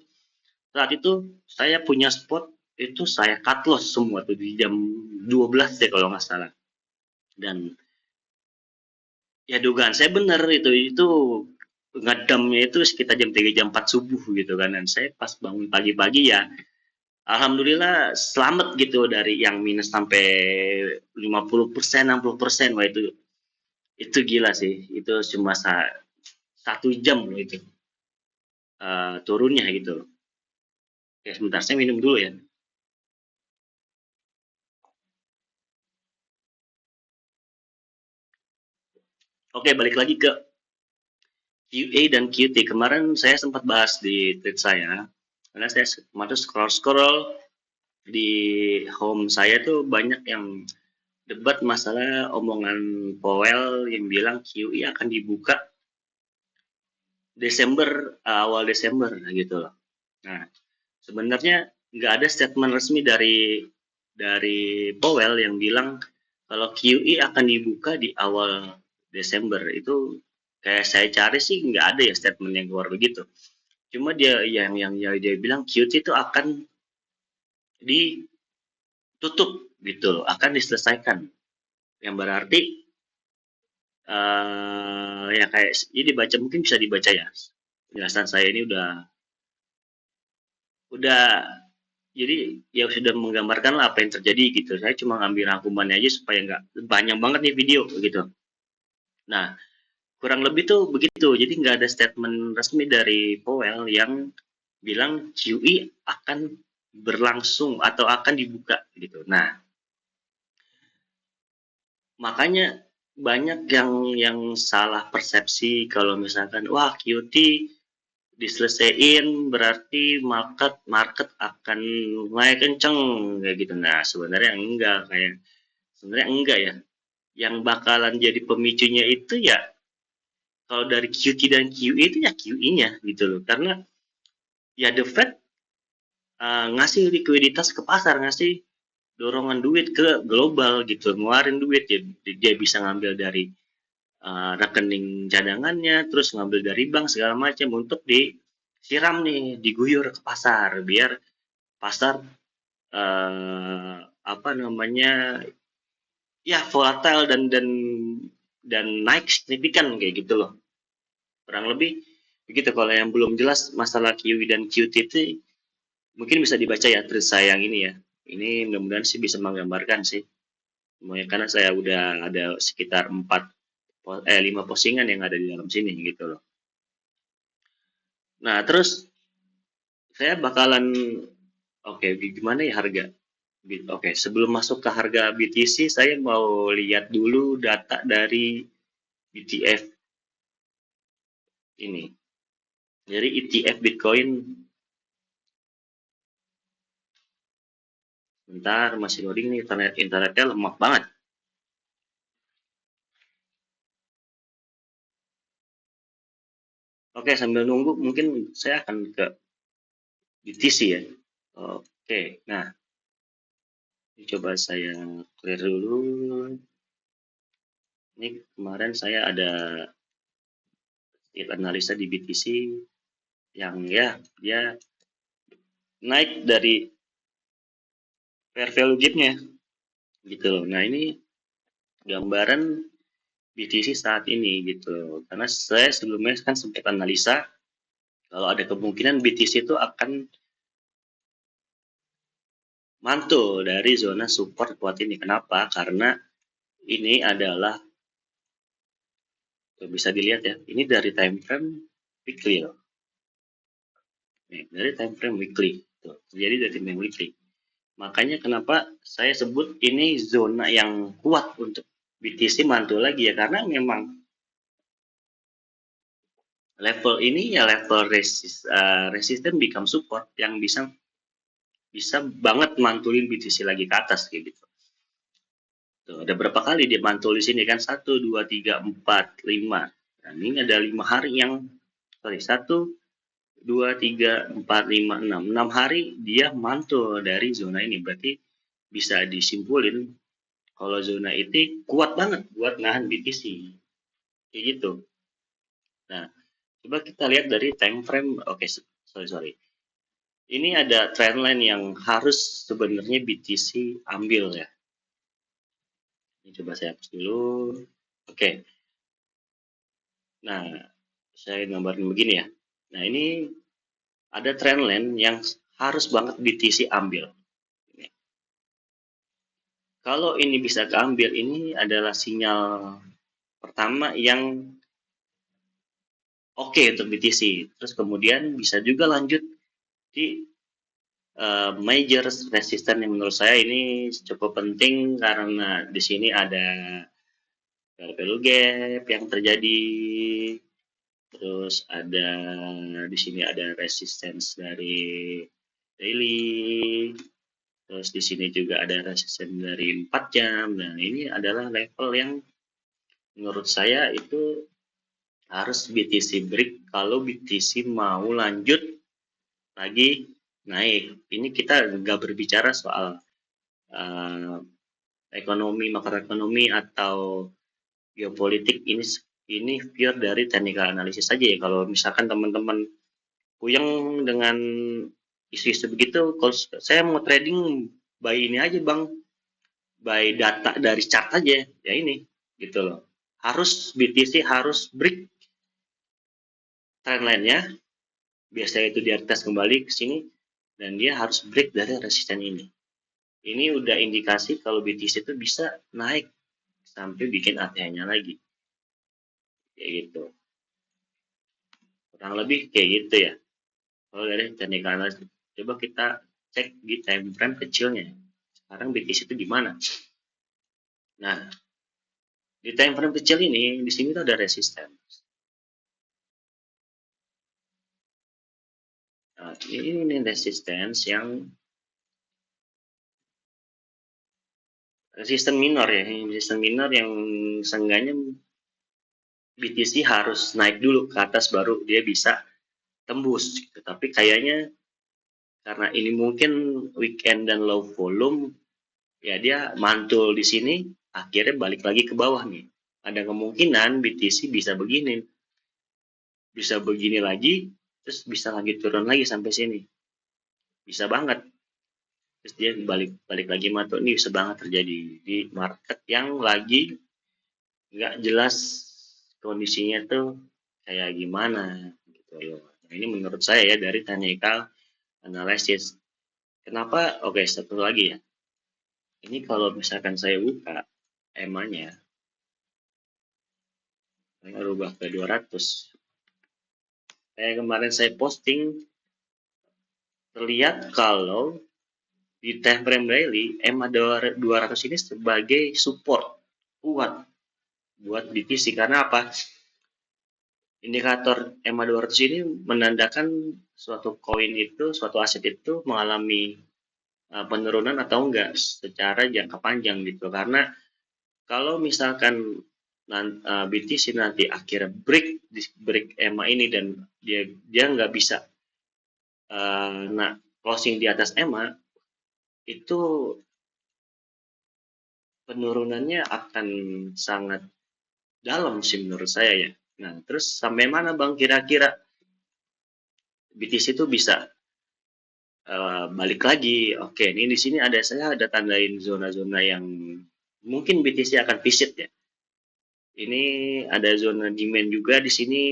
saat itu saya punya spot, itu saya cut loss semua tuh di jam 12 deh kalau nggak salah. Dan ya dugaan saya benar, itu ngedamnya itu sekitar jam 3 jam 4 subuh gitu kan. Dan saya pas bangun pagi-pagi ya alhamdulillah selamat gitu dari yang minus sampai 50%, 60%. Wah itu gila sih. Itu cuma 1 jam loh itu turunnya gitu. Oke, sebentar saya minum dulu ya. Oke, balik lagi ke QA dan QT. Kemarin saya sempat bahas di tweet saya, karena saya kemarin scroll-scroll di home saya tuh banyak yang debat masalah omongan Powell yang bilang QE akan dibuka Desember, awal Desember gitu loh. Nah, sebenarnya nggak ada statement resmi dari Powell yang bilang kalau QE akan dibuka di awal Desember. Itu kayak saya cari sih nggak ada ya statement yang keluar begitu. Cuma dia yang dia bilang QT itu akan ditutup gitu loh, akan diselesaikan. Yang berarti ya kayak ini dibaca, mungkin bisa dibaca ya. Penjelasan saya ini udah jadi ya sudah menggambarkan lah apa yang terjadi gitu. Saya cuma ngambil rangkumannya aja supaya nggak panjang banget nih video gitu. Nah, kurang lebih tuh begitu. Jadi nggak ada statement resmi dari Powell yang bilang QE akan berlangsung atau akan dibuka gitu. Nah, makanya banyak yang salah persepsi kalau misalkan wah QT diselesaikan berarti market market akan naik kenceng kayak gitu. Nah, sebenarnya enggak ya. Yang bakalan jadi pemicunya itu ya kalau dari QT dan QE itu ya QE-nya gitu loh. Karena ya the Fed ngasih likuiditas ke pasar, ngasih dorongan duit ke global gitu, ngeluarin duit ya, dia bisa ngambil dari rekening cadangannya, terus ngambil dari bank segala macam untuk disiram nih, diguyur ke pasar biar pasar apa namanya ya volatile dan naik signifikan kayak gitu loh. Kurang lebih begitu. Kalau yang belum jelas masalah QE dan QT itu mungkin bisa dibaca ya terus saya yang ini ya. Ini mudah-mudahan sih bisa menggambarkan sih. Semuanya karena saya udah ada sekitar 5 postingan yang ada di dalam sini gitu loh. Nah, terus saya bakalan oke, gimana ya harga? Oke, sebelum masuk ke harga BTC, saya mau lihat dulu data dari ETF ini. Jadi ETF Bitcoin, bentar masih loading nih, internetnya lemah banget. Oke, sambil nunggu mungkin saya akan ke BTC ya. Oke, nah ini coba saya clear dulu. Ini kemarin saya ada analisa di BTC yang ya dia naik dari fair value gap-nya gitu loh. Nah, ini gambaran BTC saat ini gitu. Karena saya sebelumnya kan sempat analisa kalau ada kemungkinan BTC itu akan mantul dari zona support kuat ini. Kenapa? Karena ini adalah bisa dilihat ya, ini dari time frame weekly loh. Nih, dari time frame weekly. Tuh, terjadi dari time frame weekly. Makanya kenapa saya sebut ini zona yang kuat untuk BTC mantul lagi ya, karena memang level ini ya level resisten become support yang bisa bisa banget mantulin BTC lagi ke atas kayak gitu. Tuh, ada berapa kali dia mantul di sini kan? 1, 2, 3, 4, 5. Nah, ini ada 5 hari yang sorry 1, 2, 3, 4, 5, 6. 6 hari dia mantul dari zona ini. Berarti bisa disimpulin kalau zona itu kuat banget buat nahan BTC. Kayak gitu. Nah, coba kita lihat dari time frame. Oke, sorry. Ini ada trendline yang harus sebenarnya BTC ambil ya. Ini coba saya hapus dulu. Oke. Nah, saya gambarin begini ya. Nah, ini ada trendline yang harus banget BTC ambil. Kalau ini bisa keambil, ini adalah sinyal pertama yang oke untuk BTC. Terus kemudian bisa juga lanjut di major resistance yang menurut saya ini cukup penting karena di sini ada value gap yang terjadi, terus ada di sini ada resistance dari daily, Terus di sini juga ada resisten dari 4 jam. Nah, ini adalah level yang menurut saya itu harus BTC break kalau BTC mau lanjut lagi naik. Ini kita nggak berbicara soal uh, ekonomi, makroekonomi atau geopolitik. Ini pure dari technical analysis saja ya. Kalau misalkan teman-teman puyeng dengan isu-isu begitu, kalau saya mau trading buy ini aja bang, buy data dari chart aja, ya ini gitu loh. Harus BTC harus break trendline-nya, biasanya itu di atas kembali ke sini, dan dia harus break dari resisten ini. Ini udah indikasi kalau BTC itu bisa naik sampai bikin ATH-nya lagi, kayak gitu. Kurang lebih kayak gitu ya. Kalau dari technical analysis, coba kita cek di time frame kecilnya. Sekarang BTC itu gimana? Nah, di time frame kecil ini, di sini tuh ada resisten. Nah, ini resistance yang resisten minor ya, resisten minor yang seenggaknya BTC harus naik dulu ke atas baru dia bisa tembus gitu. Tapi kayaknya karena ini mungkin weekend dan low volume, ya dia mantul di sini, akhirnya balik lagi ke bawah nih. Ada kemungkinan BTC bisa begini lagi, terus bisa lagi turun lagi sampai sini. Bisa banget. Terus dia balik lagi mantul, ini bisa banget terjadi di market yang lagi nggak jelas kondisinya tuh kayak gimana gitu loh. Nah, ini menurut saya ya dari technical analysis. Kenapa? Oke, satu lagi ya. Ini kalau misalkan saya buka EMA-nya, saya rubah ke 200. Kayak kemarin saya posting, terlihat kalau di time frame daily, EMA 200 ini sebagai support kuat buat BTC. Karena apa? Indikator EMA 200 ini menandakan suatu koin itu, suatu aset itu mengalami penurunan atau enggak secara jangka panjang gitu. Karena kalau misalkan BTC nanti akhirnya break EMA ini dan dia nggak bisa closing di atas EMA, itu penurunannya akan sangat dalam sih menurut saya ya. Nah, terus sampai mana bang kira-kira BTC itu bisa balik lagi? Oke, ini di sini saya ada tandain zona-zona yang mungkin BTC akan visit ya. Ini ada zona demand juga di sini.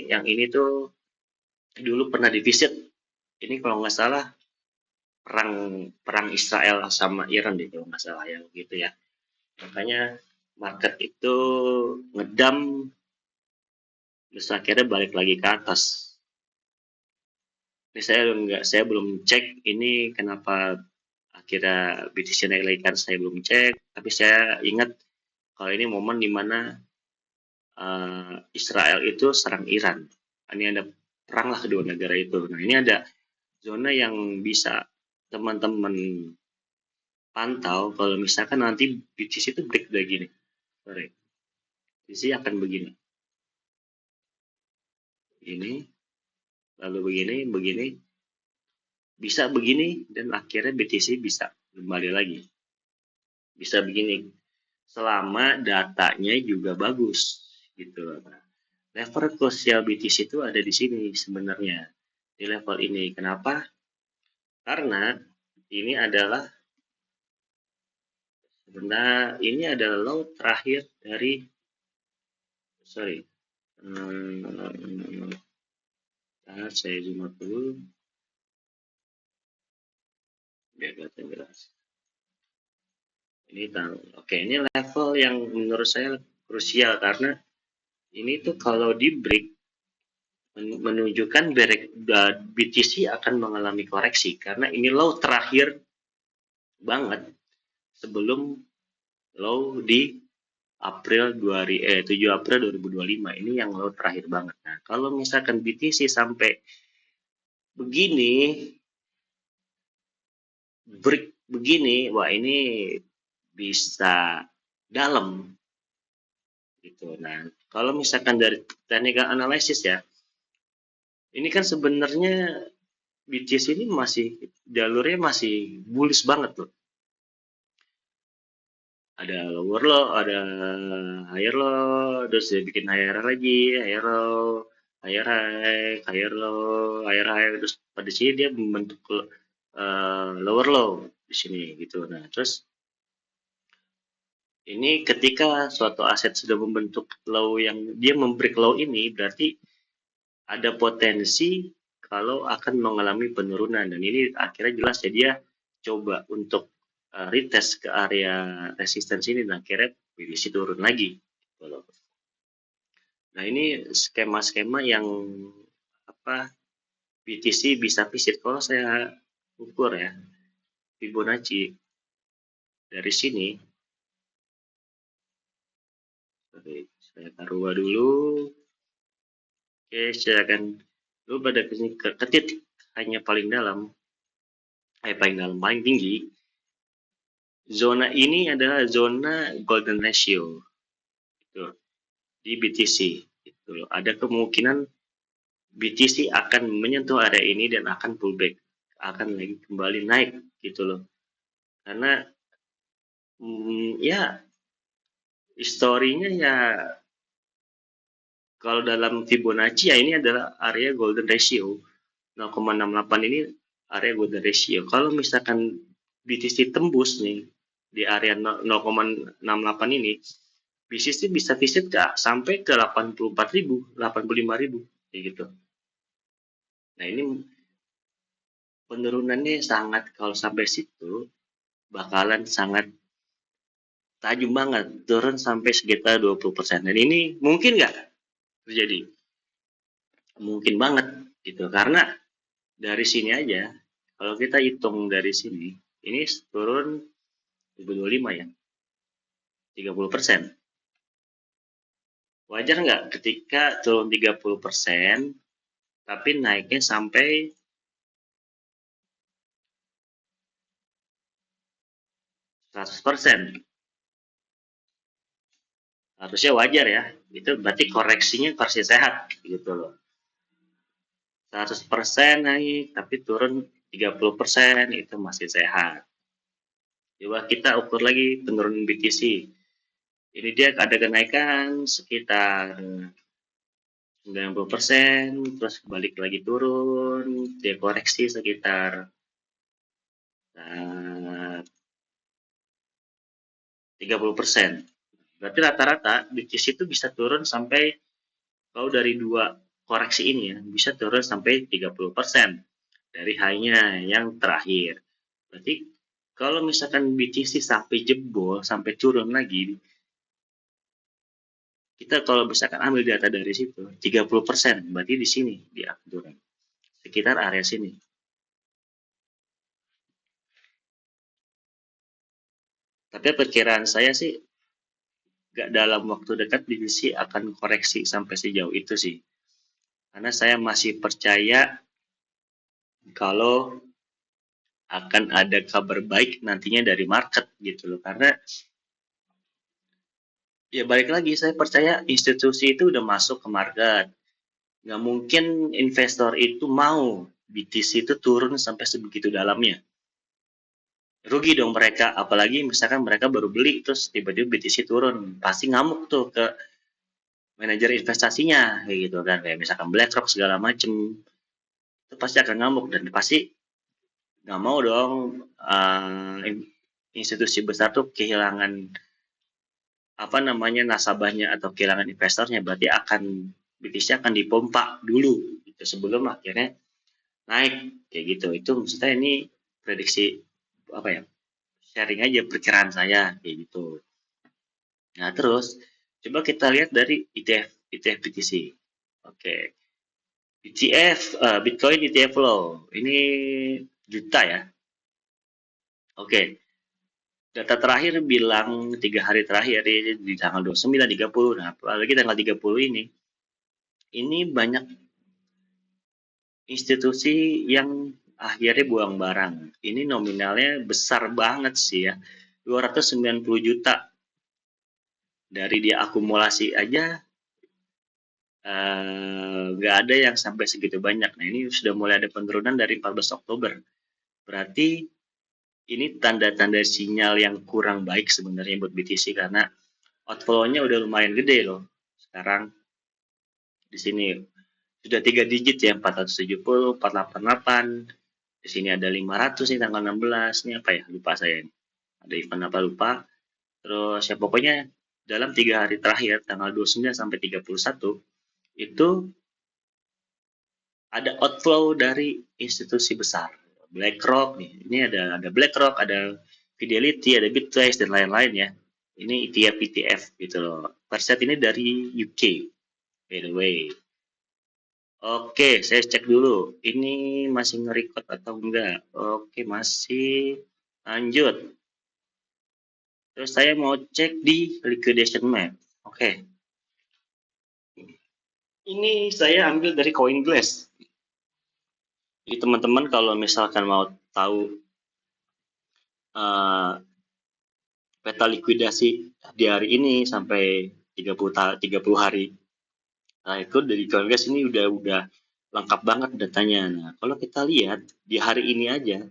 Yang ini tuh dulu pernah divisit. Ini kalau nggak salah perang perang Israel sama Iran deh kalau nggak salah ya gitu ya. Makanya market itu ngedam, terus akhirnya balik lagi ke atas. Ini saya belum cek ini kenapa akhirnya BTC naik lagi kan, saya belum cek, tapi saya ingat kalau ini momen dimana Israel itu serang Iran. Ini ada perang lah kedua negara itu. Nah, ini ada zona yang bisa teman-teman pantau kalau misalkan nanti BTC itu break begini. Sorry. BTC akan begini. Ini, lalu begini, bisa begini, dan akhirnya BTC bisa kembali lagi. Bisa begini. Selama datanya juga bagus. Gitu. Nah, level crucial BTC itu ada di sini sebenarnya. Di level ini. Kenapa? Karena ini adalah ini adalah low terakhir dari saya zoom out dulu biar kelihatan jelas. Ini level yang menurut saya krusial karena ini tuh kalau di break menunjukkan BTC akan mengalami koreksi karena ini low terakhir banget sebelum low di 7 April 2025. Ini yang low terakhir banget. Nah, kalau misalkan BTC sampai begini break begini, wah ini bisa dalam gitu. Nah, kalau misalkan dari technical analysis ya, ini kan sebenarnya BTC ini masih jalurnya masih bullish banget loh. Ada lower low, ada higher low, terus dia bikin higher lagi, higher low, higher high, higher low, higher high, terus pada sini dia membentuk lower low di sini gitu. Nah, terus ini ketika suatu aset sudah membentuk low yang dia membreak low ini berarti ada potensi kalau akan mengalami penurunan dan ini akhirnya jelas ya dia coba untuk retest ke area resistance ini dan akhirnya BTC turun lagi. Nah ini skema-skema yang apa BTC bisa visit kalau saya ukur ya Fibonacci dari sini. Saya taruh dulu. Oke, saya akan lu pada ke titik hanya paling dalam, paling tinggi. Zona ini adalah zona golden ratio gitu, di BTC. Gitu. Ada kemungkinan BTC akan menyentuh area ini dan akan pullback, akan lagi kembali naik gitu loh. Karena ya historinya ya kalau dalam Fibonacci ya ini adalah area golden ratio 0,68 ini area golden ratio. Kalau misalkan BTC tembus nih di area 0,68 ini, BTC bisa visit ke sampai ke 84.000, 85.000 kayak gitu. Nah, ini penurunannya sangat kalau sampai situ bakalan sangat tajam banget, turun sampai sekitar 20%. Dan ini mungkin nggak terjadi? Mungkin banget gitu, karena dari sini aja, kalau kita hitung dari sini, ini turun 2025 ya, 30%. Wajar nggak ketika turun 30%, tapi naiknya sampai 100%? Harusnya wajar ya, itu berarti koreksinya versi sehat gitu loh. 100% naik, tapi turun 30% itu masih sehat. Coba kita ukur lagi penurunan BTC. Ini dia ada kenaikan sekitar 90%, terus balik lagi turun, dia koreksi sekitar 30%. Berarti rata-rata BTC itu bisa turun sampai, kalau dari dua koreksi ini ya, bisa turun sampai 30% dari high-nya yang terakhir. Berarti kalau misalkan BTC sampai jebol, sampai turun lagi, kita kalau misalkan ambil data dari situ, 30%, berarti di sini dia turun. Sekitar area sini. Tapi perkiraan saya sih, nggak dalam waktu dekat BTC akan koreksi sampai sejauh itu sih. Karena saya masih percaya kalau akan ada kabar baik nantinya dari market gitu loh. Karena ya balik lagi, saya percaya institusi itu udah masuk ke market. Nggak mungkin investor itu mau BTC itu turun sampai sebegitu dalamnya. Rugi dong mereka, apalagi misalkan mereka baru beli terus tiba-tiba BTC turun. Pasti ngamuk tuh ke manajer investasinya kayak gitu kan, kayak misalkan BlackRock segala macem, itu pasti akan ngamuk dan pasti nggak mau dong institusi besar tuh kehilangan apa namanya nasabahnya atau kehilangan investornya, berarti akan BTC akan dipompa dulu gitu, sebelum akhirnya naik kayak gitu. Itu maksudnya ini prediksi apa ya, sharing aja perkiraan saya kayak gitu. Nah terus coba kita lihat dari ETF BTC. Oke, ETF Bitcoin ETF flow ini juta ya. Oke, data terakhir bilang 3 hari terakhir di tanggal 29, 30. Nah, apalagi tanggal 30 ini banyak institusi yang akhirnya buang barang. Ini nominalnya besar banget sih ya, 290 juta dari dia akumulasi aja nggak ada yang sampai segitu banyak. Nah ini sudah mulai ada penurunan dari 14 Oktober. Berarti ini tanda-tanda sinyal yang kurang baik sebenarnya buat BTC karena outflow-nya udah lumayan gede loh. Sekarang di sini sudah 3 digit ya, 470, 488. Di sini ada 500 nih tanggal 16. Ini apa ya? Lupa saya ini. Ada event apa lupa. Terus ya pokoknya dalam 3 hari terakhir tanggal 29 sampai 31 itu ada outflow dari institusi besar. BlackRock nih. Ini ada BlackRock, ada Fidelity, ada Bitwise dan lain-lain ya. Ini ETF gitu loh. Perset ini dari UK. By the way. Oke, saya cek dulu. Ini masih nge-record atau enggak? Oke, masih. Lanjut. Terus saya mau cek di liquidation map. Oke. Ini saya ambil dari CoinGlass. Jadi teman-teman kalau misalkan mau tahu uh, peta likuidasi di hari ini sampai 30 hari. Nah, itu dari CoinGlass ini udah lengkap banget datanya. Nah, kalau kita lihat di hari ini aja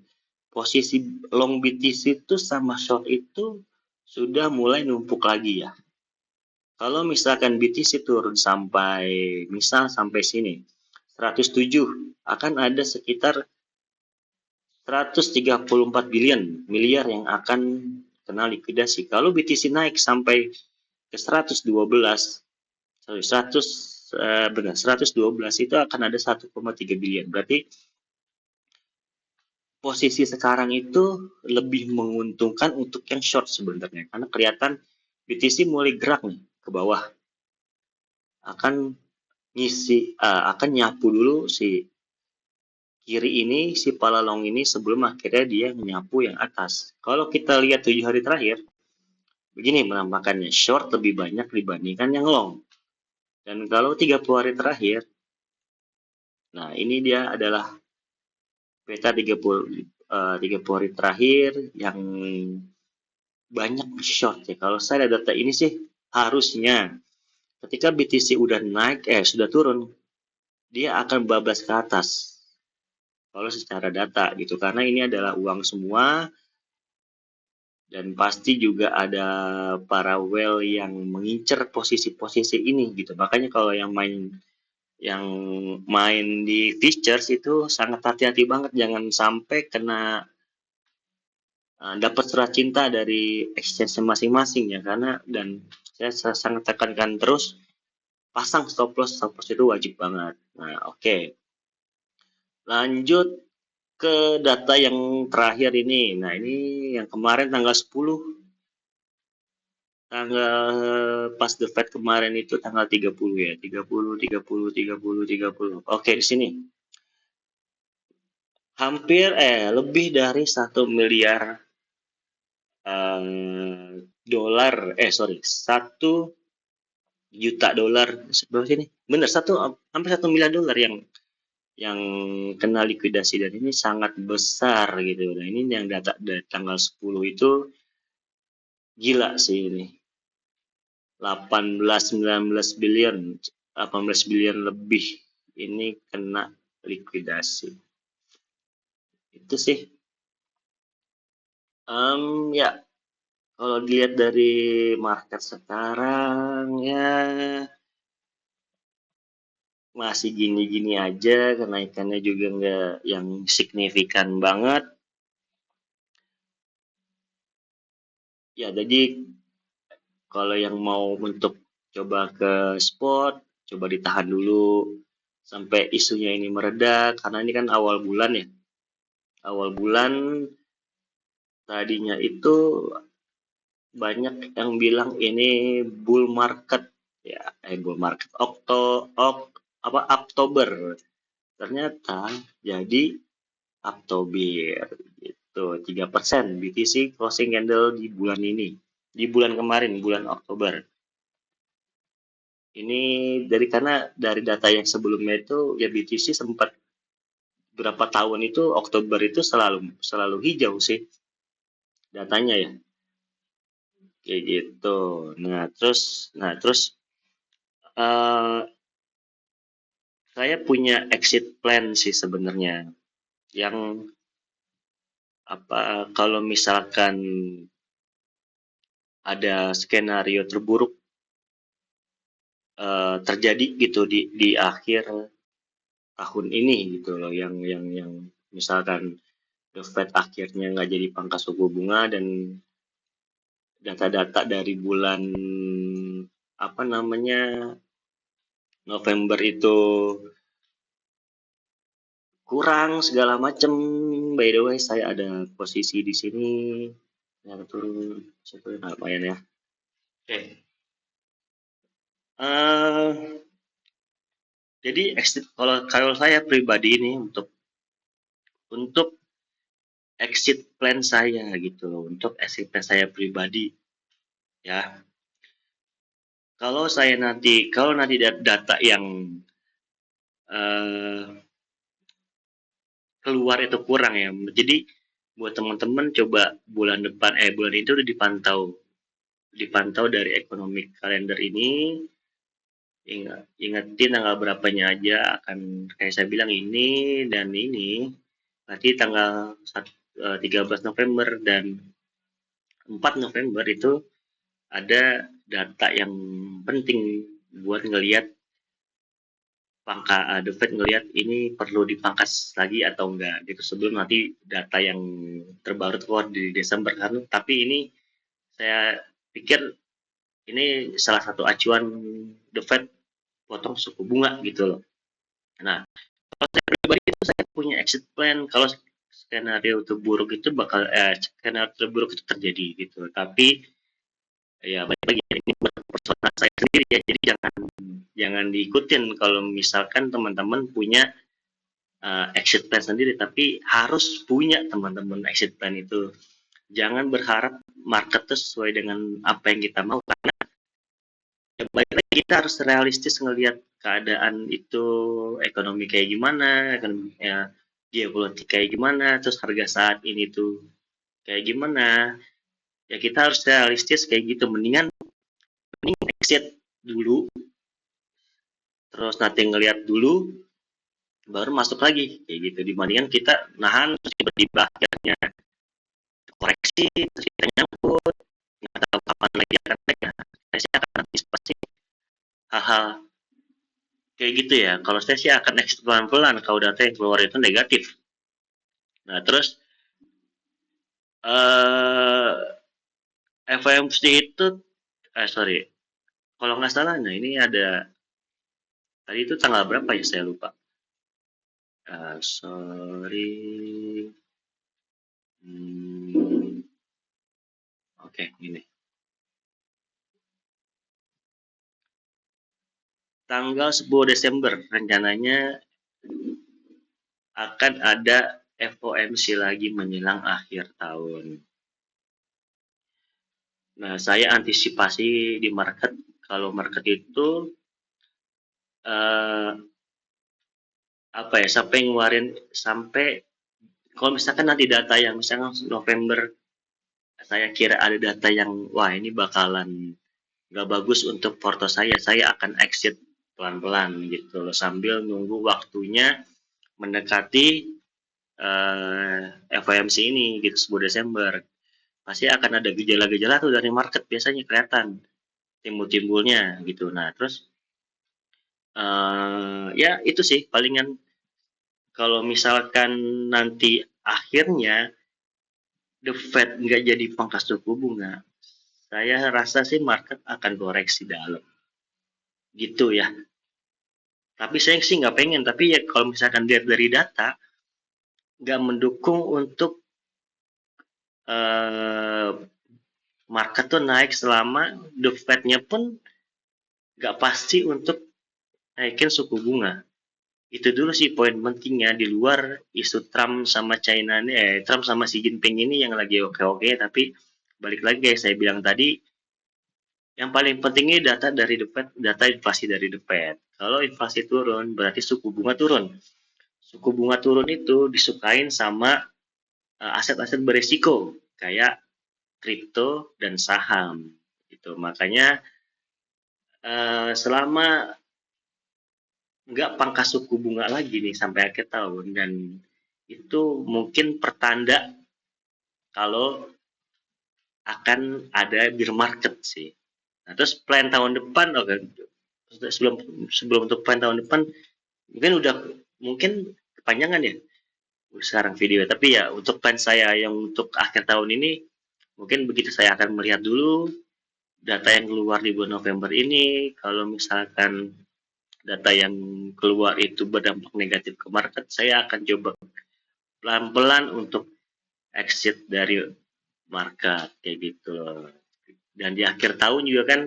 posisi long BTC itu sama short itu sudah mulai numpuk lagi ya. Kalau misalkan BTC turun sampai misal sampai sini 107 akan ada sekitar 134 miliar yang akan kena likuidasi. Kalau BTC naik sampai ke 112, sorry 112 itu akan ada 1,3 bilion. Berarti posisi sekarang itu lebih menguntungkan untuk yang short sebenarnya karena kelihatan BTC mulai gerak nih ke bawah, akan akan nyapu dulu si kiri ini, si pala long ini sebelum akhirnya dia menyapu yang atas. Kalau kita lihat 7 hari terakhir, begini penampakannya, short lebih banyak dibandingkan yang long. Dan kalau 30 hari terakhir, nah ini dia adalah peta 30 hari terakhir yang banyak short ya. Kalau saya lihat data ini sih harusnya ketika BTC udah naik, sudah turun, dia akan bablas ke atas. Kalau secara data gitu, karena ini adalah uang semua dan pasti juga ada para whale yang mengincar posisi-posisi ini gitu. Makanya kalau yang main di futures itu sangat hati-hati banget, jangan sampai kena dapat surat cinta dari exchange masing-masing ya, karena dan saya sangat tekankan terus pasang stop loss itu wajib banget. Nah oke, lanjut ke data yang terakhir ini. Nah ini yang kemarin tanggal 10, pas The Fed kemarin itu tanggal 30 ya, 30. Oke, di sini hampir lebih dari 1 miliar dolar, 1 juta dolar, berapa sini? Bener, hampir 1 miliar dolar yang kena likuidasi, dan ini sangat besar gitu. Nah ini yang data dari tanggal 10 itu gila sih ini. 19 bilion, 18 bilion lebih ini kena likuidasi. Itu sih. Ya, kalau dilihat dari market sekarang ya masih gini-gini aja, kenaikannya juga nggak yang signifikan banget. Ya, jadi kalau yang mau untuk coba ke spot, coba ditahan dulu sampai isunya ini mereda, karena ini kan awal bulan ya. Awal bulan tadinya itu banyak yang bilang ini bull market ya, bull market Oktober. Ternyata jadi Oktober gitu. 3% BTC closing candle di bulan ini. Di bulan kemarin, bulan Oktober. Ini karena dari data yang sebelumnya itu ya BTC sempat berapa tahun itu Oktober itu selalu selalu hijau sih datanya ya, kayak gitu. Nah terus eh, saya punya exit plan sih sebenarnya, yang apa, kalau misalkan ada skenario terburuk terjadi gitu di akhir tahun ini gitu loh, yang misalkan The Fed akhirnya nggak jadi pangkas suku bunga, dan data-data dari bulan apa namanya November itu kurang segala macem. By the way, saya ada posisi di sini yang turun situ lumayan ya. Oke. Jadi kalau kalau saya pribadi ini untuk exit plan saya gitu loh, untuk exit plan saya pribadi ya. Kalau nanti data yang eh, keluar itu kurang ya. Jadi buat teman-teman coba bulan itu udah dipantau dari economic calendar ini. Ingetin tanggal berapanya aja, akan kayak saya bilang ini dan ini nanti tanggal 13 November dan 4 November itu ada data yang penting buat ngelihat The Fed ngelihat ini perlu dipangkas lagi atau enggak gitu, sebelum nanti data yang terbaru keluar di Desember kan. Tapi ini saya pikir ini salah satu acuan The Fed potong suku bunga gitu loh. Nah, kalau saya pribadi itu saya punya exit plan kalau skenario terburuk itu terjadi gitu. Tapi ya balik lagi, ini buat personal saya sendiri ya. Jadi jangan jangan diikutin kalau misalkan teman-teman punya exit plan sendiri, tapi harus punya teman-teman exit plan itu. Jangan berharap market itu sesuai dengan apa yang kita mau, karena ya balik lagi kita harus realistis ngelihat keadaan itu, ekonomi kayak gimana, ekonomi ya, geopolitik kayak gimana, terus harga saat ini tuh kayak gimana. Ya kita harus realistis kayak gitu, mending exit dulu, terus nanti ngelihat dulu baru masuk lagi kayak gitu, dibandingkan kita nahan terus tiba-tiba akhirnya koreksi terus kita nyangkut nggak tahu kapan lagi akan naik. Nah, saya sih akan antisipasi hal-hal kayak gitu ya. Kalau saya sih akan exit pelan-pelan kalau data yang keluar itu negatif. Nah terus FOMC itu sorry, kalau nggak salah, nah ini ada tadi itu tanggal berapa ya, saya lupa. Sorry. Oke, gini. Tanggal 10 Desember rencananya akan ada FOMC lagi menjelang akhir tahun. Nah, saya antisipasi di market, kalau market itu eh, apa ya, sampai kalau misalkan nanti data yang misalkan November, saya kira ada data yang wah ini bakalan nggak bagus untuk porto saya akan exit pelan-pelan gitu loh, sambil nunggu waktunya mendekati FOMC ini gitu, 10 Desember. Pasti akan ada gejala-gejala tuh dari market, biasanya kelihatan timbul-timbulnya gitu. Nah, terus ya itu sih palingan, kalau misalkan nanti akhirnya The Fed nggak jadi pangkas suku bunga, saya rasa sih market akan koreksi dalam gitu ya. Tapi saya sih nggak pengen, tapi ya kalau misalkan lihat dari data nggak mendukung untuk eh, market tuh naik selama The Fed-nya pun nggak pasti untuk naikin suku bunga. Itu dulu sih poin pentingnya, di luar isu Trump sama Xi Jinping ini yang lagi oke-oke. Tapi balik lagi kayak saya bilang tadi, yang paling pentingnya data dari The Fed, data inflasi dari The Fed. Kalau inflasi turun berarti suku bunga turun. suku bunga turun itu disukain sama aset-aset beresiko kayak kripto dan saham gitu. Makanya selama nggak pangkas suku bunga lagi nih sampai akhir tahun, dan itu mungkin pertanda kalau akan ada bear market sih. Nah, terus plan tahun depan, oke, sebelum sebelum untuk plan tahun depan mungkin kepanjangan ya sekarang video, tapi ya untuk plan saya yang untuk akhir tahun ini mungkin begitu. Saya akan melihat dulu data yang keluar di bulan November ini. Kalau misalkan data yang keluar itu berdampak negatif ke market, saya akan coba pelan-pelan untuk exit dari market kayak gitu. Dan di akhir tahun juga kan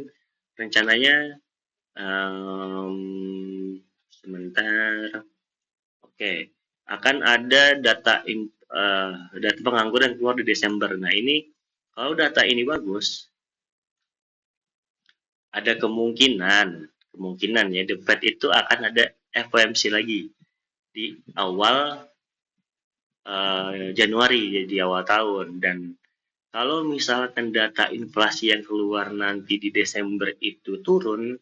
rencananya sebentar, oke, akan ada data pengangguran keluar di Desember. Nah ini kalau data ini bagus, ada kemungkinan ya The Fed itu akan ada FOMC lagi di awal Januari, ya, di awal tahun. Dan kalau misalkan data inflasi yang keluar nanti di Desember itu turun,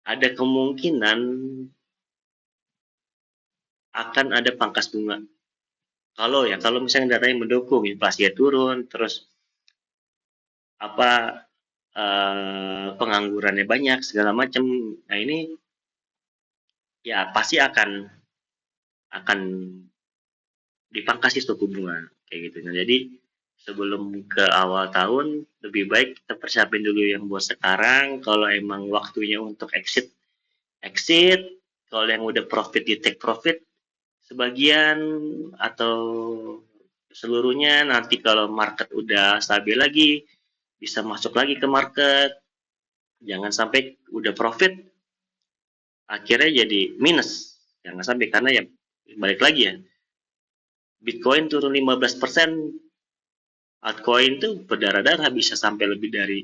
ada kemungkinan akan ada pangkas bunga. Kalau misalnya datanya mendukung, inflasinya turun, terus penganggurannya banyak segala macam. Nah ini ya pasti akan dipangkas suku bunga kayak gitu. Nah jadi sebelum ke awal tahun lebih baik kita persiapin dulu yang buat sekarang. Kalau emang waktunya untuk exit. Kalau yang udah profit di take profit sebagian atau seluruhnya. Nanti kalau market udah stabil lagi bisa masuk lagi ke market. Jangan sampai udah profit akhirnya jadi minus. Jangan sampai, karena ya balik lagi ya, Bitcoin turun 15%, altcoin tuh berdarah-darah bisa sampai lebih dari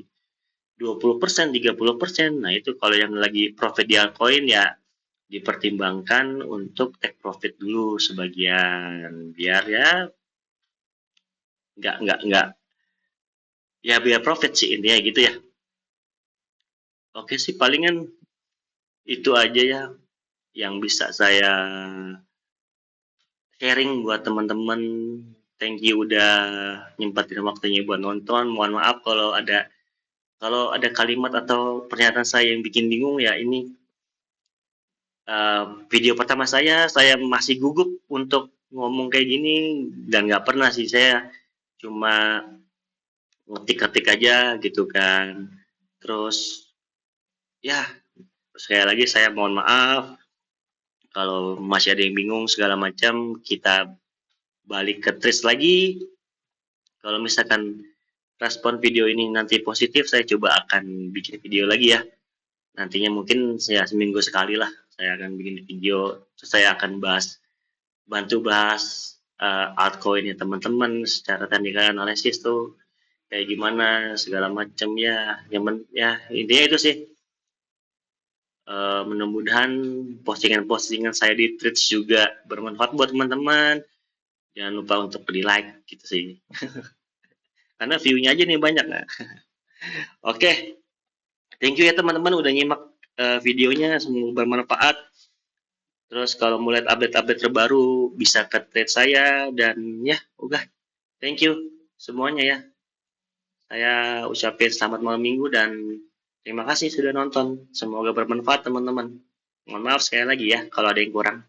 20%, 30%. Nah itu kalau yang lagi profit di altcoin ya dipertimbangkan untuk take profit dulu sebagian, biar ya nggak ya biar profit sih intinya gitu ya. Oke sih, palingan itu aja ya yang bisa saya sharing buat teman-teman. Thank you udah nyempetin waktunya buat nonton. Mohon maaf kalau ada kalimat atau pernyataan saya yang bikin bingung ya. Ini video pertama saya masih gugup untuk ngomong kayak gini, dan nggak pernah sih, saya cuma ngetik-ngetik aja gitu kan. Terus ya sekali lagi saya mohon maaf kalau masih ada yang bingung segala macam. Kita balik ke trace lagi. Kalau misalkan respon video ini nanti positif, saya coba akan bikin video lagi ya. Nantinya mungkin saya seminggu sekali lah saya akan bikin video. Saya akan bantu bahas altcoinnya teman-teman secara teknikal analisis tuh kayak gimana segala macam ya. Ya intinya itu sih. Mudah-mudahan postingan-postingan saya di Threads juga bermanfaat buat teman-teman. Jangan lupa untuk di like gitu sih. Karena view-nya aja nih banyak. Nah. Oke, thank you ya teman-teman udah nyimak videonya, semoga bermanfaat. Terus kalau mau lihat update-update terbaru bisa ke thread saya, dan ya udah, thank you semuanya ya. Saya ucapin selamat malam minggu dan terima kasih sudah nonton. Semoga bermanfaat teman-teman. Mohon maaf sekali lagi ya kalau ada yang kurang.